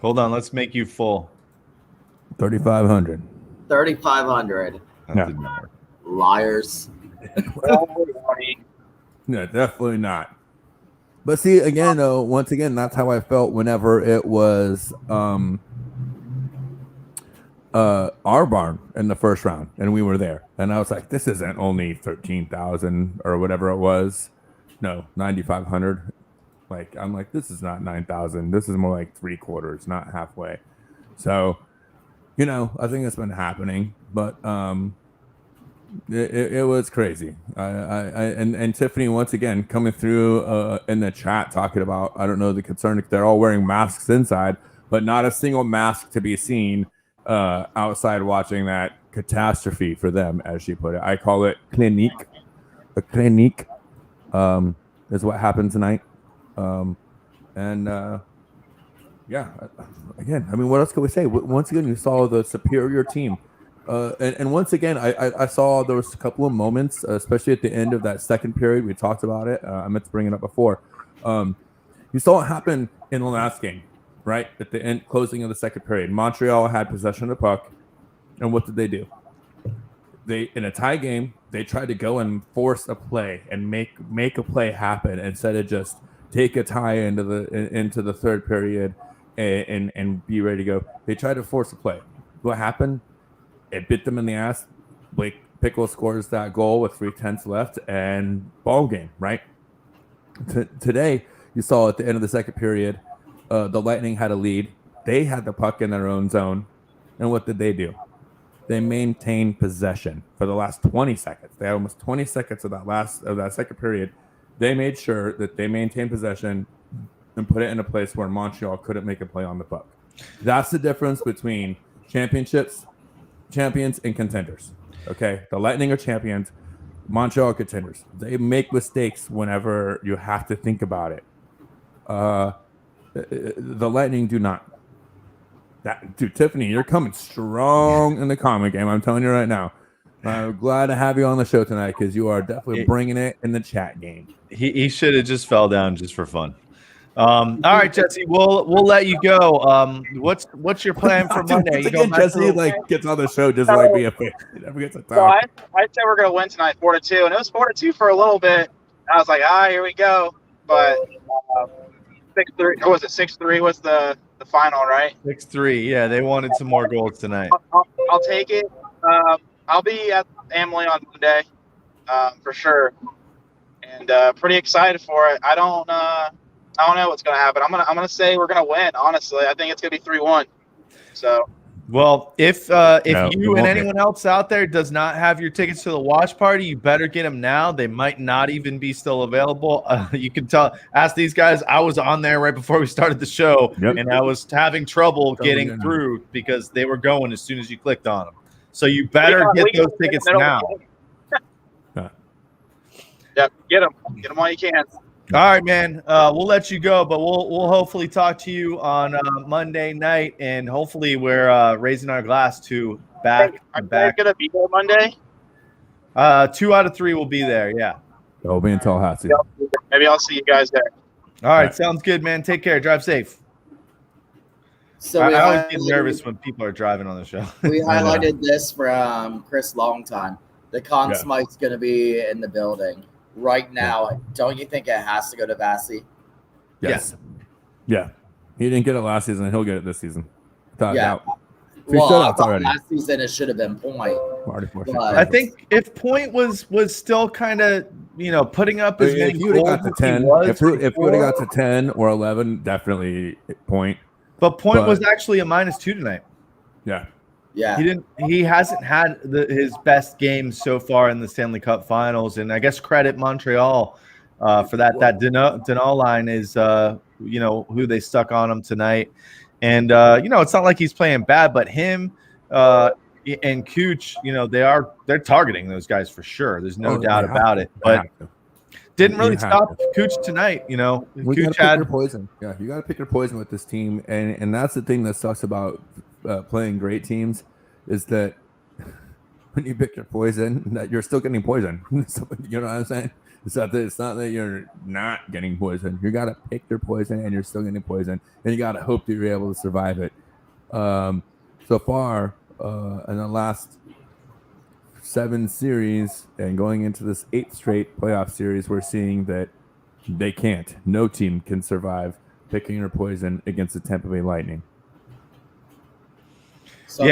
Hold on. Let's make you full. 3,500. 3,500. Yeah. Liars. No, definitely not. But see, again, though, once again, that's how I felt whenever it was our barn in the first round, and we were there. And I was like, this isn't only 13,000 or whatever it was. No, 9,500. I'm like, this is not 9,000. This is more like 3/4, not halfway. So, I think it's been happening, but It was crazy. And Tiffany once again coming through in the chat talking about, I don't know, the concern they're all wearing masks inside, but not a single mask to be seen outside watching that catastrophe for them, as she put it. I call it clinique. A clinique is what happened tonight. Yeah, again, I mean, what else can we say? Once again, you saw the superior team. And once again, I saw there was a couple of moments, especially at the end of that second period. We talked about it. I meant to bring it up before. You saw it happen in the last game, right? At the end, closing of the second period. Montreal had possession of the puck. And what did they do? They, in a tie game, they tried to go and force a play and make a play happen instead of just take a tie into the third period and be ready to go. They tried to force a play. What happened? It bit them in the ass. Blake Pickle scores that goal with 3/10 left and ball game, right? Today, you saw at the end of the second period, the Lightning had a lead. They had the puck in their own zone. And what did they do? They maintained possession for the last 20 seconds. They had almost 20 seconds of that second period. They made sure that they maintained possession and put it in a place where Montreal couldn't make a play on the puck. That's the difference between champions, and contenders. Okay, the Lightning are champions, Montreal are contenders. They make mistakes whenever you have to think about it. The Lightning do not. Dude, Tiffany, you're coming strong in the comment game. I'm telling you right now. I'm glad to have you on the show tonight because you are definitely bringing it in the chat game. He should have just fell down just for fun. All right, Jesse, we'll let you go. What's your plan for Monday? You Jesse gets on the show just like me a fan. He never gets a talk. So I said we're gonna win tonight, 4-2, and it was 4-2 for a little bit. I was like, here we go. But 6-3. What was it? 6-3 was the final, right? 6-3. Yeah, they wanted some more goals tonight. I'll take it. I'll be at Emily on Monday, for sure, and pretty excited for it. I don't know what's gonna happen. I'm gonna say we're gonna win. Honestly, I think it's gonna be 3-1. So. Well, if you and anyone else out there does not have your tickets to the watch party, you better get them now. They might not even be still available. You can ask these guys. I was on there right before we started the show, and I was having trouble getting through because they were going as soon as you clicked on them. So you better get those tickets now. Yep, get them while you can. All right, man. We'll let you go, but we'll hopefully talk to you on Monday night, and hopefully we're raising our glass to back. Are you gonna be there Monday? 2 out of 3 will be there. Yeah. They'll be in Tallahassee. Maybe I'll see you guys there. All right, sounds good, man. Take care. Drive safe. So I always get nervous when people are driving on the show. We highlighted this from Chris Longtime. The Conn Smythe's going to be in the building right now. Don't you think it has to go to Vasi? Yes. Yeah. He didn't get it last season, and he'll get it this season. Without doubt. Well, I thought last season it should have been Point. I think if Point was still kind of putting up as many goals got to 10, if we would have got to 10 or 11, definitely Point. But Point was actually a -2 tonight. Yeah. Yeah. He hasn't had his best game so far in the Stanley Cup Finals, and I guess credit Montreal for that. That Denal line is who they stuck on him tonight, and it's not like he's playing bad, but him and Cooch, they're targeting those guys for sure. There's no doubt about it, but. Didn't really stop Cooch tonight, We got to pick your poison. Yeah, you got to pick your poison with this team, and that's the thing that sucks about playing great teams is that when you pick your poison, that you're still getting poison. You know what I'm saying? It's not that you're not getting poison. You got to pick your poison, and you're still getting poison, and you got to hope that you're able to survive it. So far, in the last 7 series and going into this 8th straight playoff series, we're seeing that they can't. No team can survive picking your poison against the Tampa Bay Lightning. So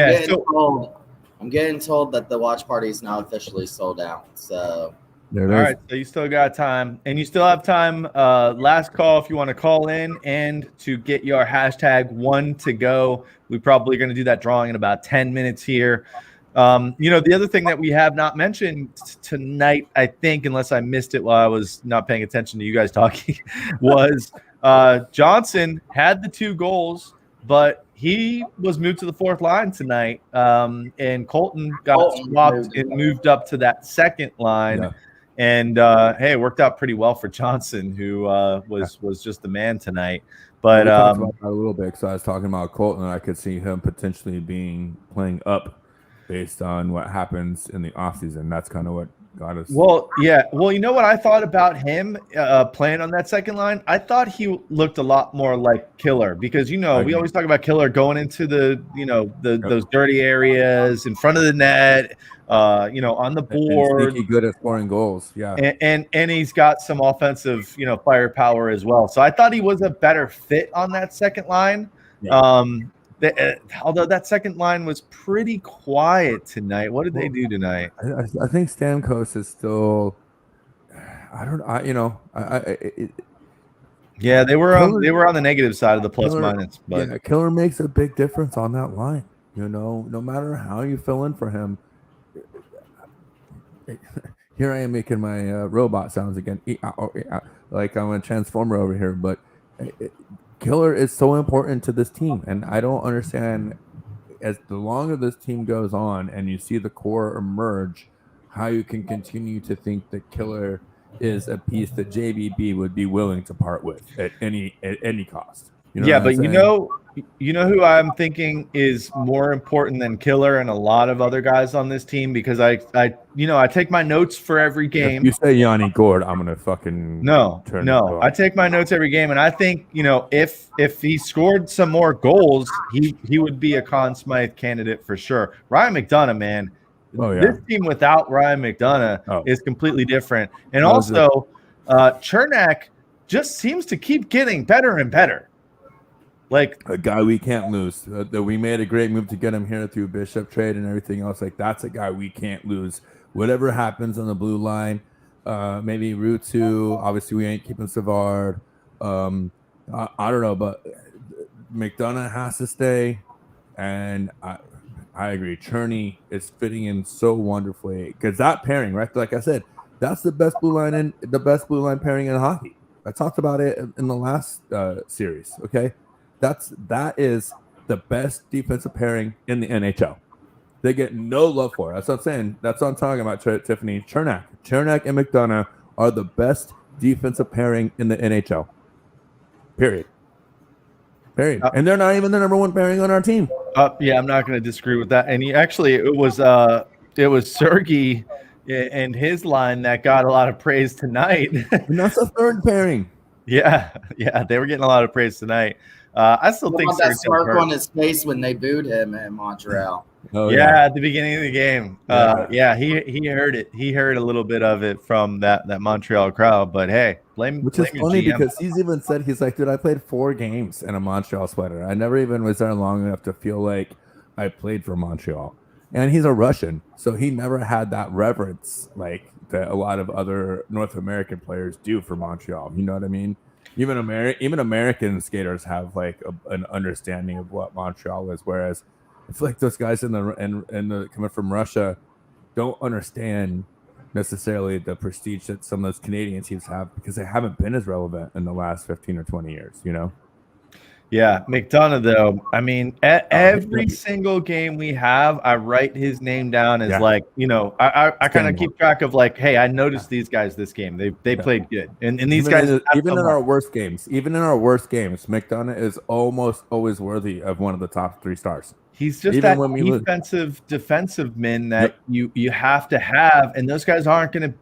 I'm getting told that the watch party is now officially sold out. So all right, so you still got time, and you still have time. Last call if you want to call in and to get your #1 to go. We're probably going to do that drawing in about 10 minutes here. The other thing that we have not mentioned tonight, I think, unless I missed it while I was not paying attention to you guys talking, was Johnson had the 2 goals, but he was moved to the fourth line tonight. And Colton got swapped and moved up to that second line. Yeah. And hey, it worked out pretty well for Johnson, who was just the man tonight. But we talked about that a little bit. So I was talking about Colton, and I could see him potentially playing up based on what happens in the offseason. That's kind of what got us. Well, yeah. Well, you know what I thought about him playing on that second line? I thought he looked a lot more like Killer because, we always talk about Killer going into the, those dirty areas in front of the net, on the board. Sneaky good at scoring goals. Yeah. And he's got some offensive, firepower as well. So I thought he was a better fit on that second line. Yeah. Although that second line was pretty quiet tonight. What did they do tonight? I think Stamkos is still. Yeah, they were on the negative side of the plus minus. But yeah, Killer makes a big difference on that line. No matter how you fill in for him. Here I am making my robot sounds again, like I'm a transformer over here, but. Killer is so important to this team, and I don't understand as the longer this team goes on and you see the core emerge, how you can continue to think that Killer is a piece that JBB would be willing to part with at any cost. But you know who I'm thinking is more important than Killer and a lot of other guys on this team, because I take my notes for every game. If you say Yanni Gord, I'm gonna fucking I take my notes every game, and I think if he scored some more goals, he would be a Conn Smythe candidate for sure. Ryan McDonough, man. Oh, yeah. This team without Ryan McDonough is completely different. And also, Chernak just seems to keep getting better and better. Like a guy we can't lose. That we made a great move to get him here through Bishop trade and everything else. Like that's a guy we can't lose. Whatever happens on the blue line, maybe Rutu. Obviously, we ain't keeping Savard. I don't know, but McDonough has to stay, and I agree. Cherney is fitting in so wonderfully because that pairing, right? Like I said, that's the best blue line pairing in hockey. I talked about it in the last series. Okay. That is the best defensive pairing in the NHL. They get no love for it. That's what I'm saying. That's what I'm talking about, Tiffany. Chernak and McDonough are the best defensive pairing in the NHL. Period. And they're not even the number one pairing on our team. Yeah, I'm not going to disagree with that. And it was Sergei and his line that got a lot of praise tonight. And that's a third pairing. Yeah, they were getting a lot of praise tonight. I still think that smirk on his face when they booed him in Montreal. Oh, yeah, at the beginning of the game. He heard it. He heard a little bit of it from that Montreal crowd. But hey, which is funny because he's even said, he's like, dude, I played 4 games in a Montreal sweater. I never even was there long enough to feel like I played for Montreal. And he's a Russian, so he never had that reverence like that a lot of other North American players do for Montreal. You know what I mean? Even American skaters have like an understanding of what Montreal is, whereas I feel like those guys in the coming from Russia don't understand necessarily the prestige that some of those Canadian teams have because they haven't been as relevant in the last 15 or 20 years. Yeah, McDonough, though, I mean, at every single game we have, I write his name down as I kind of keep track of like, hey, I noticed these guys this game. They played good. And these guys even in our worst games, McDonough is almost always worthy of one of the top 3 stars. He's just that defensive man that you have to have, and those guys aren't going to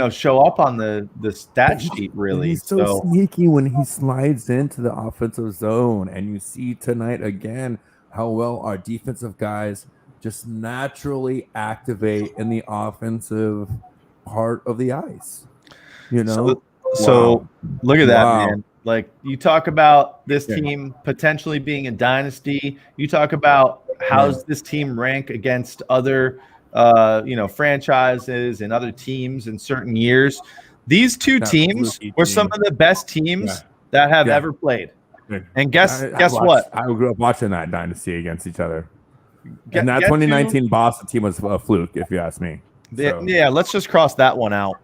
show up on the stat sheet really. He's so sneaky when he slides into the offensive zone, and you see tonight again how well our defensive guys just naturally activate in the offensive part of the ice. So look at that, man. Like you talk about this team potentially being a dynasty. You talk about how's this team rank against other franchises and other teams in certain years. These two teams were some of the best teams that have ever played. And guess what? I grew up watching that dynasty against each other. And that 2019 Boston team was a fluke, if you ask me. Yeah, let's just cross that one out.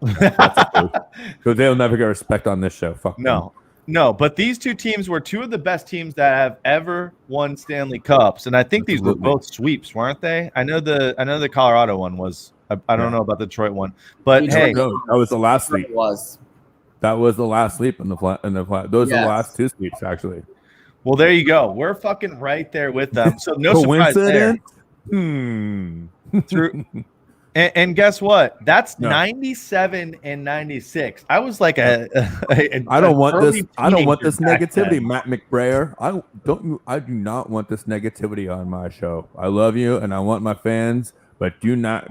So they'll never get respect on this show. Fuck no. No, but these two teams were two of the best teams that have ever won Stanley Cups, and I think these were Absolutely. both sweeps, weren't they? I know the Colorado one was. I don't know about the Detroit one, but Detroit- hey, No, that was the last sweep. It was. That was the last sweep in the flat. Those are the Yes. last two sweeps, actually. well, there you go. We're fucking right there with them. So no surprise there. Through, and guess what? That's No. 97 and 96. I was like I don't want this. I don't want this negativity, Matt McBrayer. I do not want this negativity on my show. I love you and I want my fans, but do not.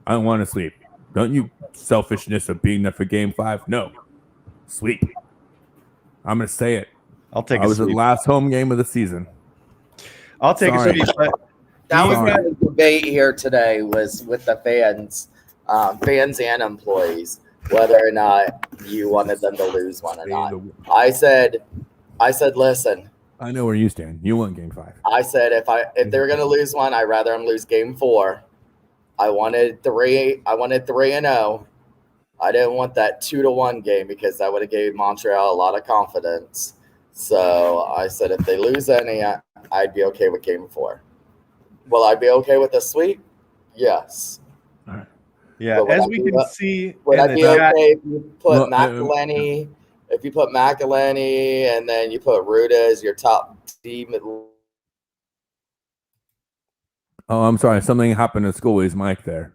I don't want to sleep. Don't you selfishness of being there for Game 5? No, sleep. I'm gonna say it. I'll take. I was the last home game of the season. I'll take Sorry. a sweep. But That was Sorry. the debate here today was with the fans and employees, whether or not you wanted them to lose one or not. I said, listen. I know where you stand. You won Game 5. I said if they were gonna lose one, I'd rather them lose Game 4. I wanted 3-0. I didn't want that 2-1 game because that would have gave Montreal a lot of confidence. So I said if they lose any, I'd be okay with Game 4. Will I be okay with the sweep? Yes. yeah, But as would I we be can up- see, Would in I the be chat- okay if you put Well, McElhenney? If you put McElhenney and then you put Ruda as your top team, Oh, I'm sorry. Something happened to Scully's mic there.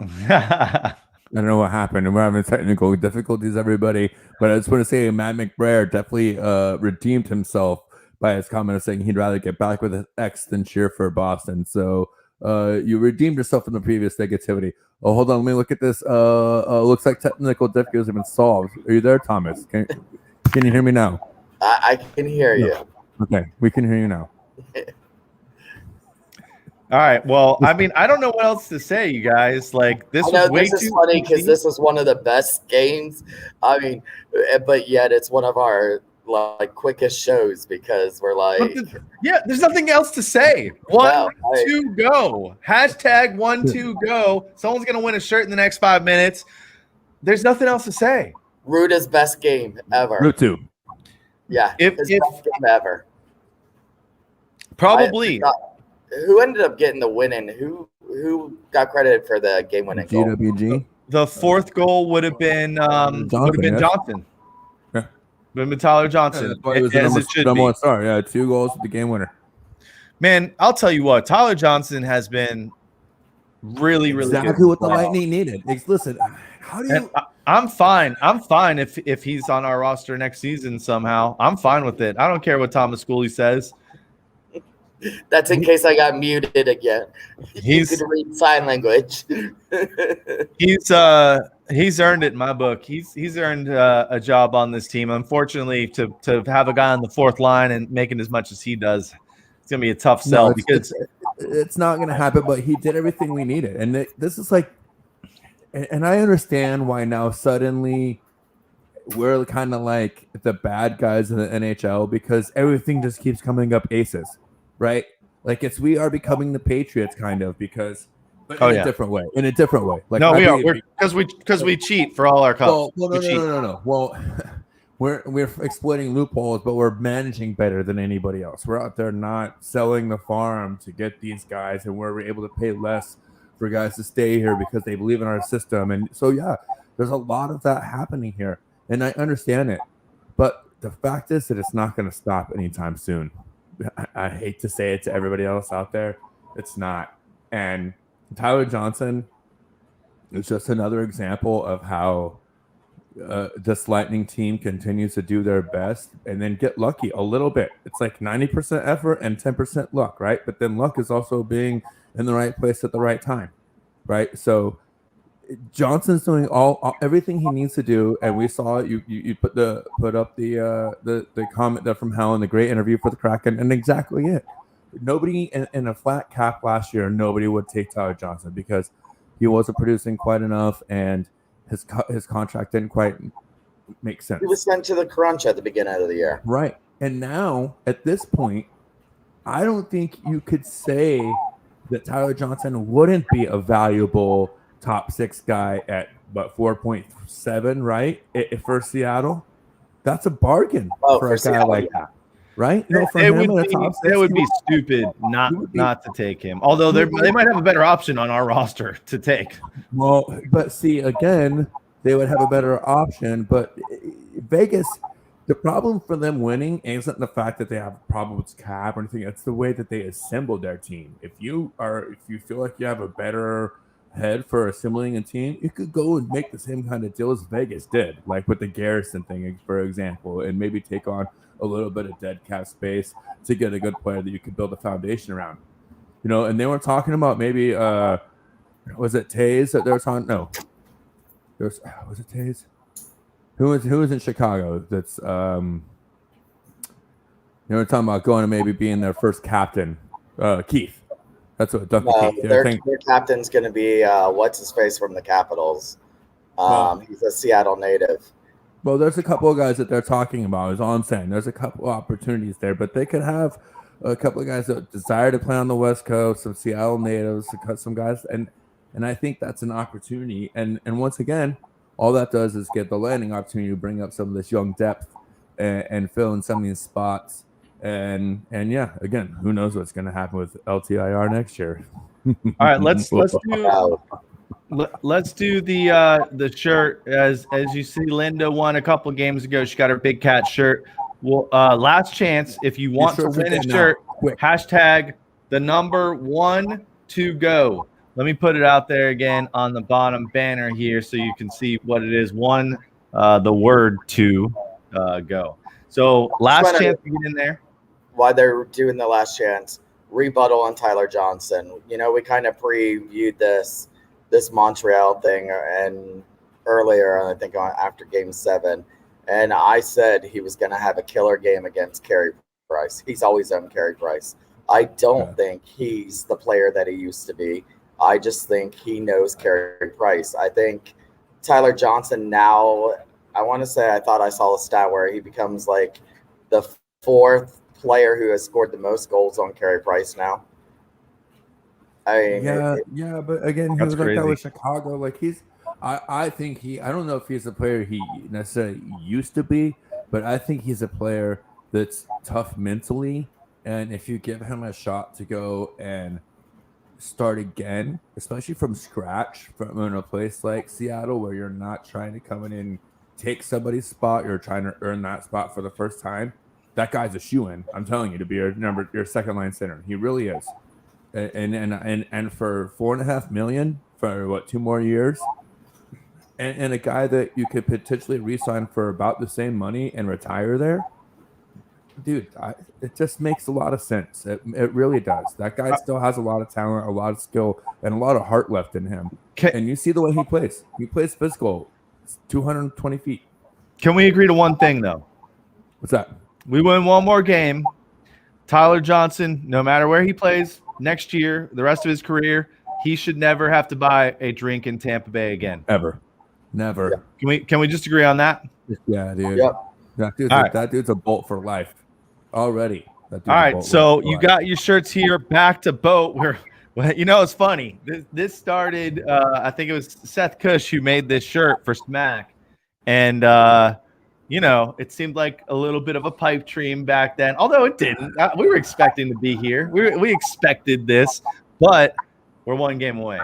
I don't know what happened. And we're having technical difficulties, everybody. But I just want to say Matt McBrayer definitely redeemed himself by his comment of saying he'd rather get back with his ex than cheer for Boston. So you redeemed yourself from the previous negativity. Oh, hold on. Let me look at this. Looks like technical difficulties have been solved. Are you there, Thomas? Can you hear me now? I can hear you. Okay, we can hear you now. All right. Well, I mean, I don't know what else to say, you guys. Like this I know was way this is too funny because easy. this is one of the best games. I mean, but yet it's one of our like quickest shows because we're like, Yeah, there's nothing else to say. One, No, two, go. Hashtag 1, 2, go. Someone's gonna win a shirt in the next 5 minutes. There's nothing else to say. Ruda's best game ever. Route 2. Yeah, If- his best game ever. Probably. Who ended up getting the win and who got credited for the game winning goal? GWG. The fourth goal would have been Johnson. Yeah. Johnson. Yeah. Would have been Tyler Johnson. That's why he was the as it should number be. one star. Yeah, 2 goals with the game winner. Man, I'll tell you what, Tyler Johnson has been really, really Exactly good. what the Lightning needed. Listen, how do And you? I'm fine. I'm fine if he's on our roster next season somehow. I'm fine with it. I don't care what Thomas Schooley says. That's in case I got muted again. You He's could read sign language. he's earned it in my book. He's earned a job on this team. Unfortunately, to have a guy on the fourth line and making as much as he does, it's gonna be a tough sell because It's not going to happen. But he did everything we needed, and this is like, and I understand why now suddenly we're kind of like the bad guys in the NHL because everything just keeps coming up aces, right? Like we are becoming the Patriots kind of because, but in a different way. In a different way. Like no, we are because we cheat for all our cups. Well, no. Well, we're exploiting loopholes, but we're managing better than anybody else. We're out there not selling the farm to get these guys, and we're able to pay less for guys to stay here because they believe in our system. And so, yeah, there's a lot of that happening here, and I understand it. But the fact is that it's not going to stop anytime soon. I hate to say it to everybody else out there. It's not. And Tyler Johnson is just another example of how this Lightning team continues to do their best and then get lucky a little bit. It's like 90% effort and 10% luck, right? But then luck is also being in the right place at the right time, right? So Johnson's doing everything he needs to do, and we saw you put up the comment there from Helen, the great interview for the Kraken, and exactly it. Nobody in a flat cap last year, nobody would take Tyler Johnson because he wasn't producing quite enough, and his contract didn't quite make sense. He was sent to the crunch at the beginning of the year. Right. And now, at this point, I don't think you could say that Tyler Johnson wouldn't be a valuable top 6 guy at, 4.7, right? For Seattle. That's a bargain for a guy Seattle, like that, right? You know, for It him would in the be, top it six, would be stupid not to take him. Although they might have a better option on our roster to take. well, but see, again, they would have a better option. But Vegas, the problem for them winning isn't the fact that they have a problem with cap or anything. It's the way that they assembled their team. If you feel like you have a better head for assembling a team, you could go and make the same kind of deal as Vegas did, like with the Garrison thing, for example, and maybe take on a little bit of dead cap space to get a good player that you could build a foundation around. You know, and they were talking about maybe was it Taze that they were talking? No, was it Taze? Who was in Chicago? That's they were talking about going to maybe being their first captain, Keith. That's what Duncan Keith. Their captain's going to be what's his face from the Capitals. He's a Seattle native. Well, there's a couple of guys that they're talking about. Is all I'm saying. There's a couple of opportunities there, but they could have a couple of guys that desire to play on the West Coast, some Seattle natives, some guys, and I think that's an opportunity. And once again, all that does is get the landing opportunity to bring up some of this young depth and fill in some of these spots. And yeah, again, who knows what's going to happen with LTIR next year? All right, let's do the shirt. As you see, Linda won a couple games ago. She got her Big Cat shirt. Well, last chance if you want to win a shirt. Hashtag the number 1 to go. Let me put it out there again on the bottom banner here so you can see what it is. The word to go. So last chance to get in there. While they're doing the last chance, rebuttal on Tyler Johnson. You know, we kind of previewed this Montreal thing and earlier, I think after Game 7, and I said he was going to have a killer game against Carey Price. He's always owned Carey Price. I don't think he's the player that he used to be. I just think he knows Carey Price. I think Tyler Johnson now, I want to say I thought I saw a stat where he becomes like the 4th player who has scored the most goals on Carey Price now. I mean, but again, he was like that with Chicago. Like I think I don't know if he's a player he necessarily used to be, but I think he's a player that's tough mentally. And if you give him a shot to go and start again, especially from scratch, from in a place like Seattle where you're not trying to come in and take somebody's spot, you're trying to earn that spot for the first time. That guy's a shoo-in. I'm telling you, to be your second line center. He really is. And for $4.5 million for 2 more years, and a guy that you could potentially re-sign for about the same money and retire there, dude, it just makes a lot of sense. It really does. That guy still has a lot of talent, a lot of skill, and a lot of heart left in him. And you see the way he plays. He plays physical. It's 220 feet. Can we agree to one thing, though? What's that? We win one more game. Tyler Johnson, no matter where he plays next year, the rest of his career, he should never have to buy a drink in Tampa Bay again. Ever. Never. Yeah. Can we just agree on that? Yeah, dude. Yep. That dude's a bolt for life already. All right, so you got your shirts here. Back to boat. You know, it's funny. This started, I think it was Seth Cush who made this shirt for Smack. And, you know, it seemed like a little bit of a pipe dream back then, although it didn't. We were expecting to be here. We expected this, but we're 1 game away.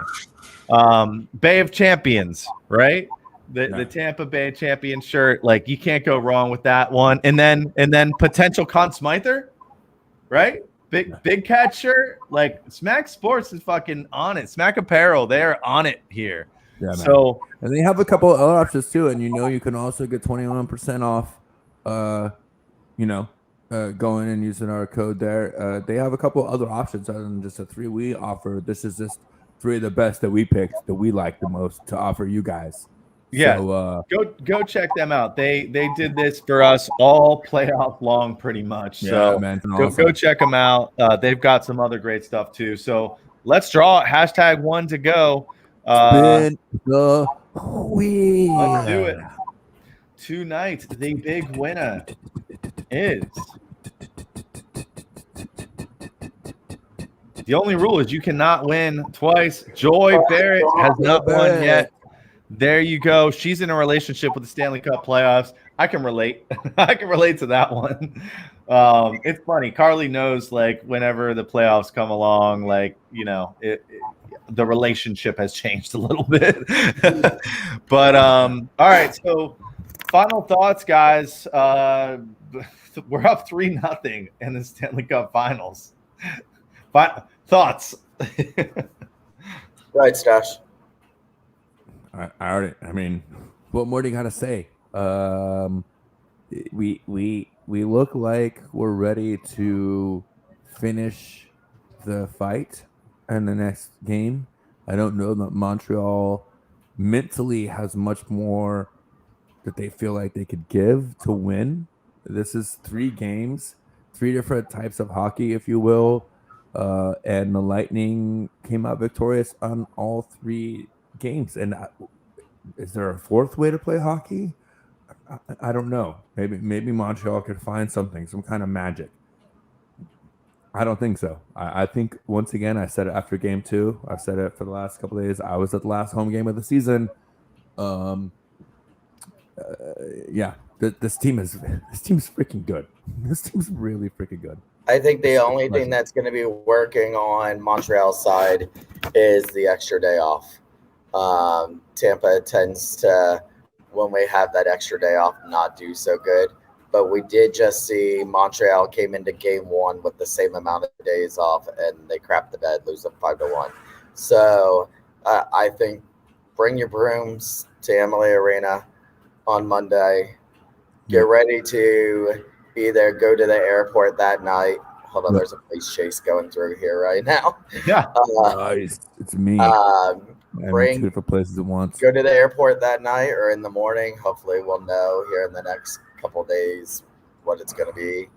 Bay of Champions, right? The Tampa Bay champion shirt, like you can't go wrong with that one. And then potential Conn Smyther, right? Big Cat shirt. Like Smack Sports is fucking on it. Smack Apparel, they're on it here. Yeah, man. So, and they have a couple of other options too, and you can also get 21% off. Going and using our code there. They have a couple of other options other than just the 3 we offer. This is just 3 of the best that we picked, that we like the most to offer you guys. Yeah, so, go check them out. They did this for us all playoff long, pretty much. So man, go check them out. They've got some other great stuff too. So let's draw it. Hashtag 1 to go. Spin the wheel. Let's do it. Tonight, the big winner is. The only rule is you cannot win twice. Joy Barrett has not won yet. there you go. She's in a relationship with the Stanley Cup playoffs. I can relate. I can relate to that one. It's funny. Carly knows, like, whenever the playoffs come along, like, the relationship has changed a little bit. But all right. So, final thoughts, guys. We're up 3-0 in the Stanley Cup Finals. Thoughts? Right, Stash. I mean, what more do you got to say? We look like we're ready to finish the fight in the next game. I don't know that Montreal mentally has much more that they feel like they could give to win. This is 3 games, 3 different types of hockey, if you will. And the Lightning came out victorious on all 3 games. And is there a 4th way to play hockey? I don't know. Maybe Montreal could find something, some kind of magic. I don't think so. I think, once again, I said it after game 2. I've said it for the last couple of days. I was at the last home game of the season. This team is freaking good. This team's really freaking good. I think the only thing that's going to be working on Montreal's side is the extra day off. Tampa tends to, when we have that extra day off, not do so good. But we did just see Montreal came into game 1 with the same amount of days off, and they crapped the bed, losing 5-1. So I think bring your brooms to Amalie Arena on Monday. Get ready to be there. Go to the airport that night. Hold on, there's a police chase going through here right now. Yeah, it's me. Bring 2 different places at once. Go to the airport that night or in the morning. Hopefully, we'll know here in the next couple of days what it's going to be.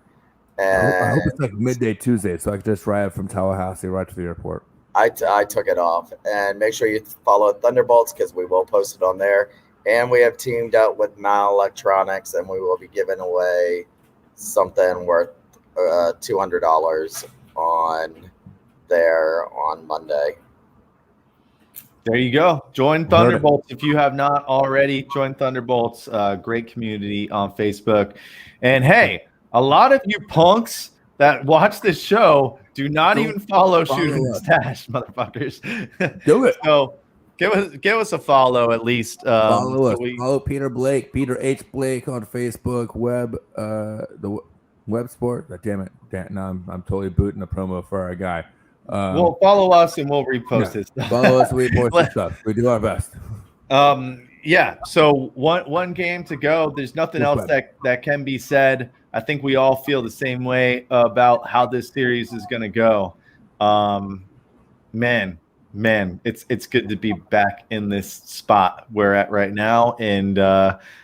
And I hope it's like midday Tuesday, so I can just drive from Tallahassee right to the airport. I took it off. And make sure you follow Thunderbolts because we will post it on there. And we have teamed up with Mal Electronics, and we will be giving away something worth $200 on there on Monday. There you go. Join Thunderbolts if you have not already. Join Thunderbolts. Great community on Facebook. And hey, a lot of you punks that watch this show do not even follow Shooting the Stash, motherfuckers. Do it. So give us a follow at least. Follow us. Follow Peter Blake, Peter H. Blake on Facebook, the Web Sport. Damn it. No, I'm totally booting the promo for our guy. Well, follow us and we'll repost it. Follow us, we post stuff. We do our best. So one game to go. There's nothing else that can be said. I think we all feel the same way about how this series is going to go. Man, it's good to be back in this spot we're at right now, and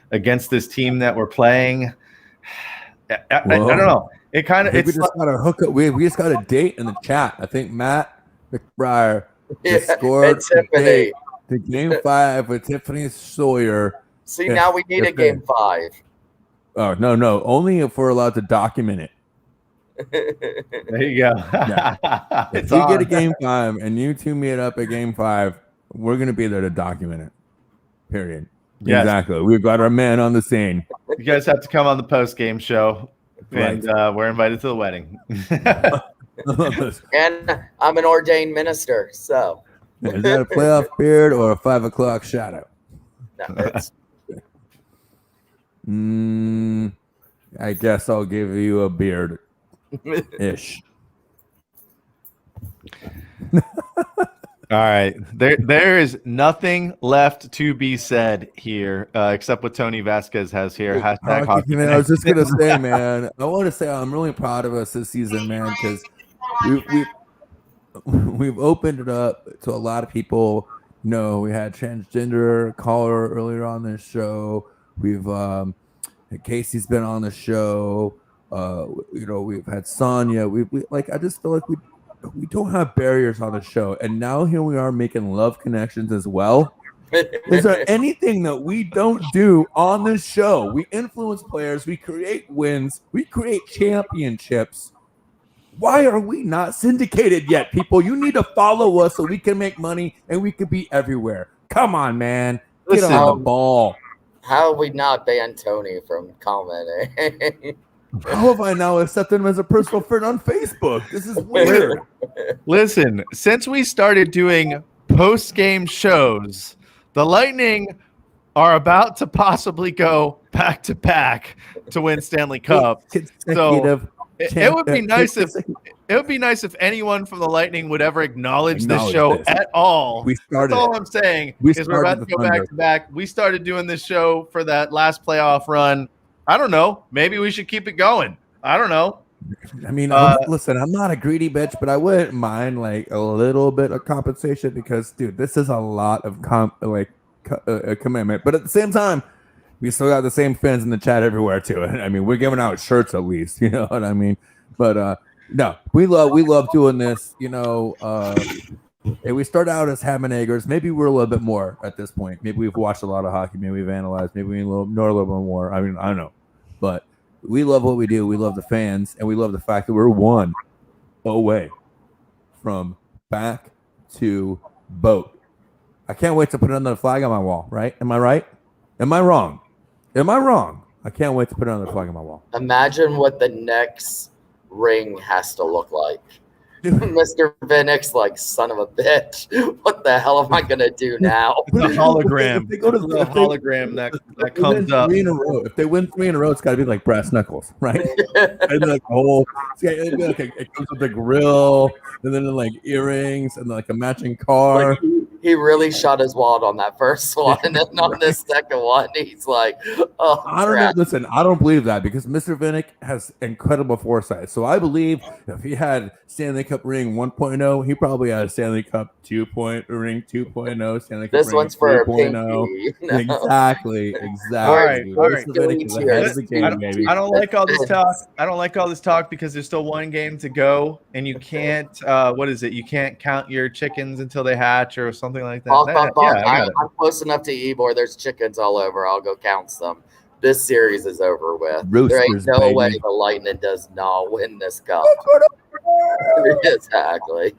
against this team that we're playing. I don't know. It kind of we just got a hookup. We just got a date in the chat. I think Matt McBriar scored Tiffany. The game 5 with Tiffany Sawyer. See, now we need a game 5. Oh no! Only if we're allowed to document it. There you go. Yeah. If you get a game 5 and you 2 meet up at game 5, we're gonna be there to document it. Period. Yes. Exactly. We've got our man on the scene. You guys have to come on the post game show. Right. And we're invited to the wedding. And I'm an ordained minister, so. Is that a playoff beard or a 5 o'clock shadow? No, it's... I guess I'll give you a beard. Ish. All right. There is nothing left to be said here except what Tony Vasquez has here. Hashtag hockey. Man, I was just gonna say, man. I want to say I'm really proud of us this season, man, because we've opened it up to a lot of people. You know, we had transgender caller earlier on this show. We've Casey's been on the show. We've had Sonya. We I just feel like we don't have barriers on the show, and now here we are making love connections as well. Is there anything that we don't do on this show? We influence players, we create wins, we create championships. Why are we not syndicated yet, people? You need to follow us so we can make money and we can be everywhere. Come on, man. Get Listen, on the ball. How have we not banned Tony from commenting? How have I now accepted him as a personal friend on Facebook? This is weird. listen, since we started doing post-game shows, the Lightning are about to possibly go back to back to win Stanley Cup. So it would be nice if anyone from the Lightning would ever acknowledge this show at all. That's all I'm saying. Is we're about to go back to back. We started doing this show for that last playoff run. I don't know. Maybe we should keep it going. I don't know. I mean, listen, I'm not a greedy bitch, but I wouldn't mind like a little bit of compensation because, dude, this is a lot of commitment. But at the same time, we still got the same fans in the chat everywhere too. I mean, we're giving out shirts at least, you know what I mean? But no, we love doing this. You know, we start out as ham and eggers. Maybe we're a little bit more at this point. Maybe we've watched a lot of hockey. Maybe we've analyzed. Maybe we know a little bit more. I mean, I don't know, but we love what we do. We love the fans, and we love the fact that we're one away from back to boat. I can't wait to put another flag on my wall. Right? Am I right? Am I wrong? Am I wrong? I can't wait to put another flag on my wall. Imagine what the next ring has to look like. Mr. Vinnick's like, son of a bitch. What the hell am I gonna do now? The hologram. If they go to the hologram that comes up. If they win 3 in a row, it's got to be like brass knuckles, right? And like it comes with the grill, and then like earrings, and like a matching car. Like he really shot his wad on that first one, and then on this second one, he's like, "Oh, I don't know." Listen, I don't believe that because Mr. Vinnick has incredible foresight. So I believe if he had Stanley Cup ring 1.0, he probably had a Stanley Cup 2.0 ring 2.0 Stanley Cup this ring one's for 3.0. Exactly. All right. I don't like all this talk. I don't like all this talk because there's still one game to go, and you can't. What is it? You can't count your chickens until they hatch or something like that. I'm close enough to Ebor. There's chickens all over. I'll go count some. This series is over with. There ain't no way the Lightning does not win this cup. Exactly.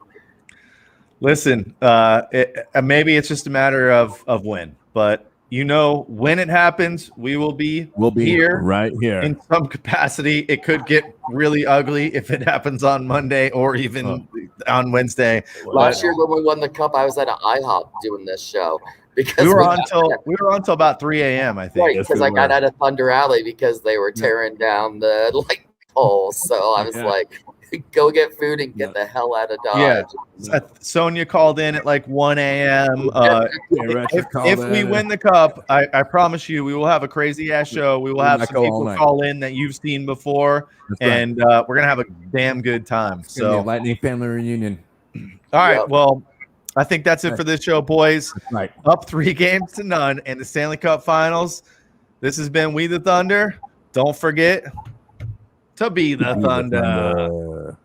Listen, maybe it's just a matter of when, but you know, when it happens, we'll be here, right here in some capacity. It could get really ugly if it happens on Monday or even on Wednesday. Last year when we won the cup, I was at an IHOP doing this show because we were on until about 3 a.m. I think. Right, because I got out of Thunder Alley because they were tearing down the light poles. So I was like, go get food and get the hell out of Dodge. Yeah. Sonia called in at like 1 a.m. If we win the cup, I promise you we will have a crazy ass show. We will have some people call in that you've seen before, and we're gonna have a damn good time. So Lightning family reunion. All right, well, I think that's it for this show, boys. Right. Up 3-0 in the Stanley Cup Finals. This has been We the Thunder. Don't forget to be the Thunder.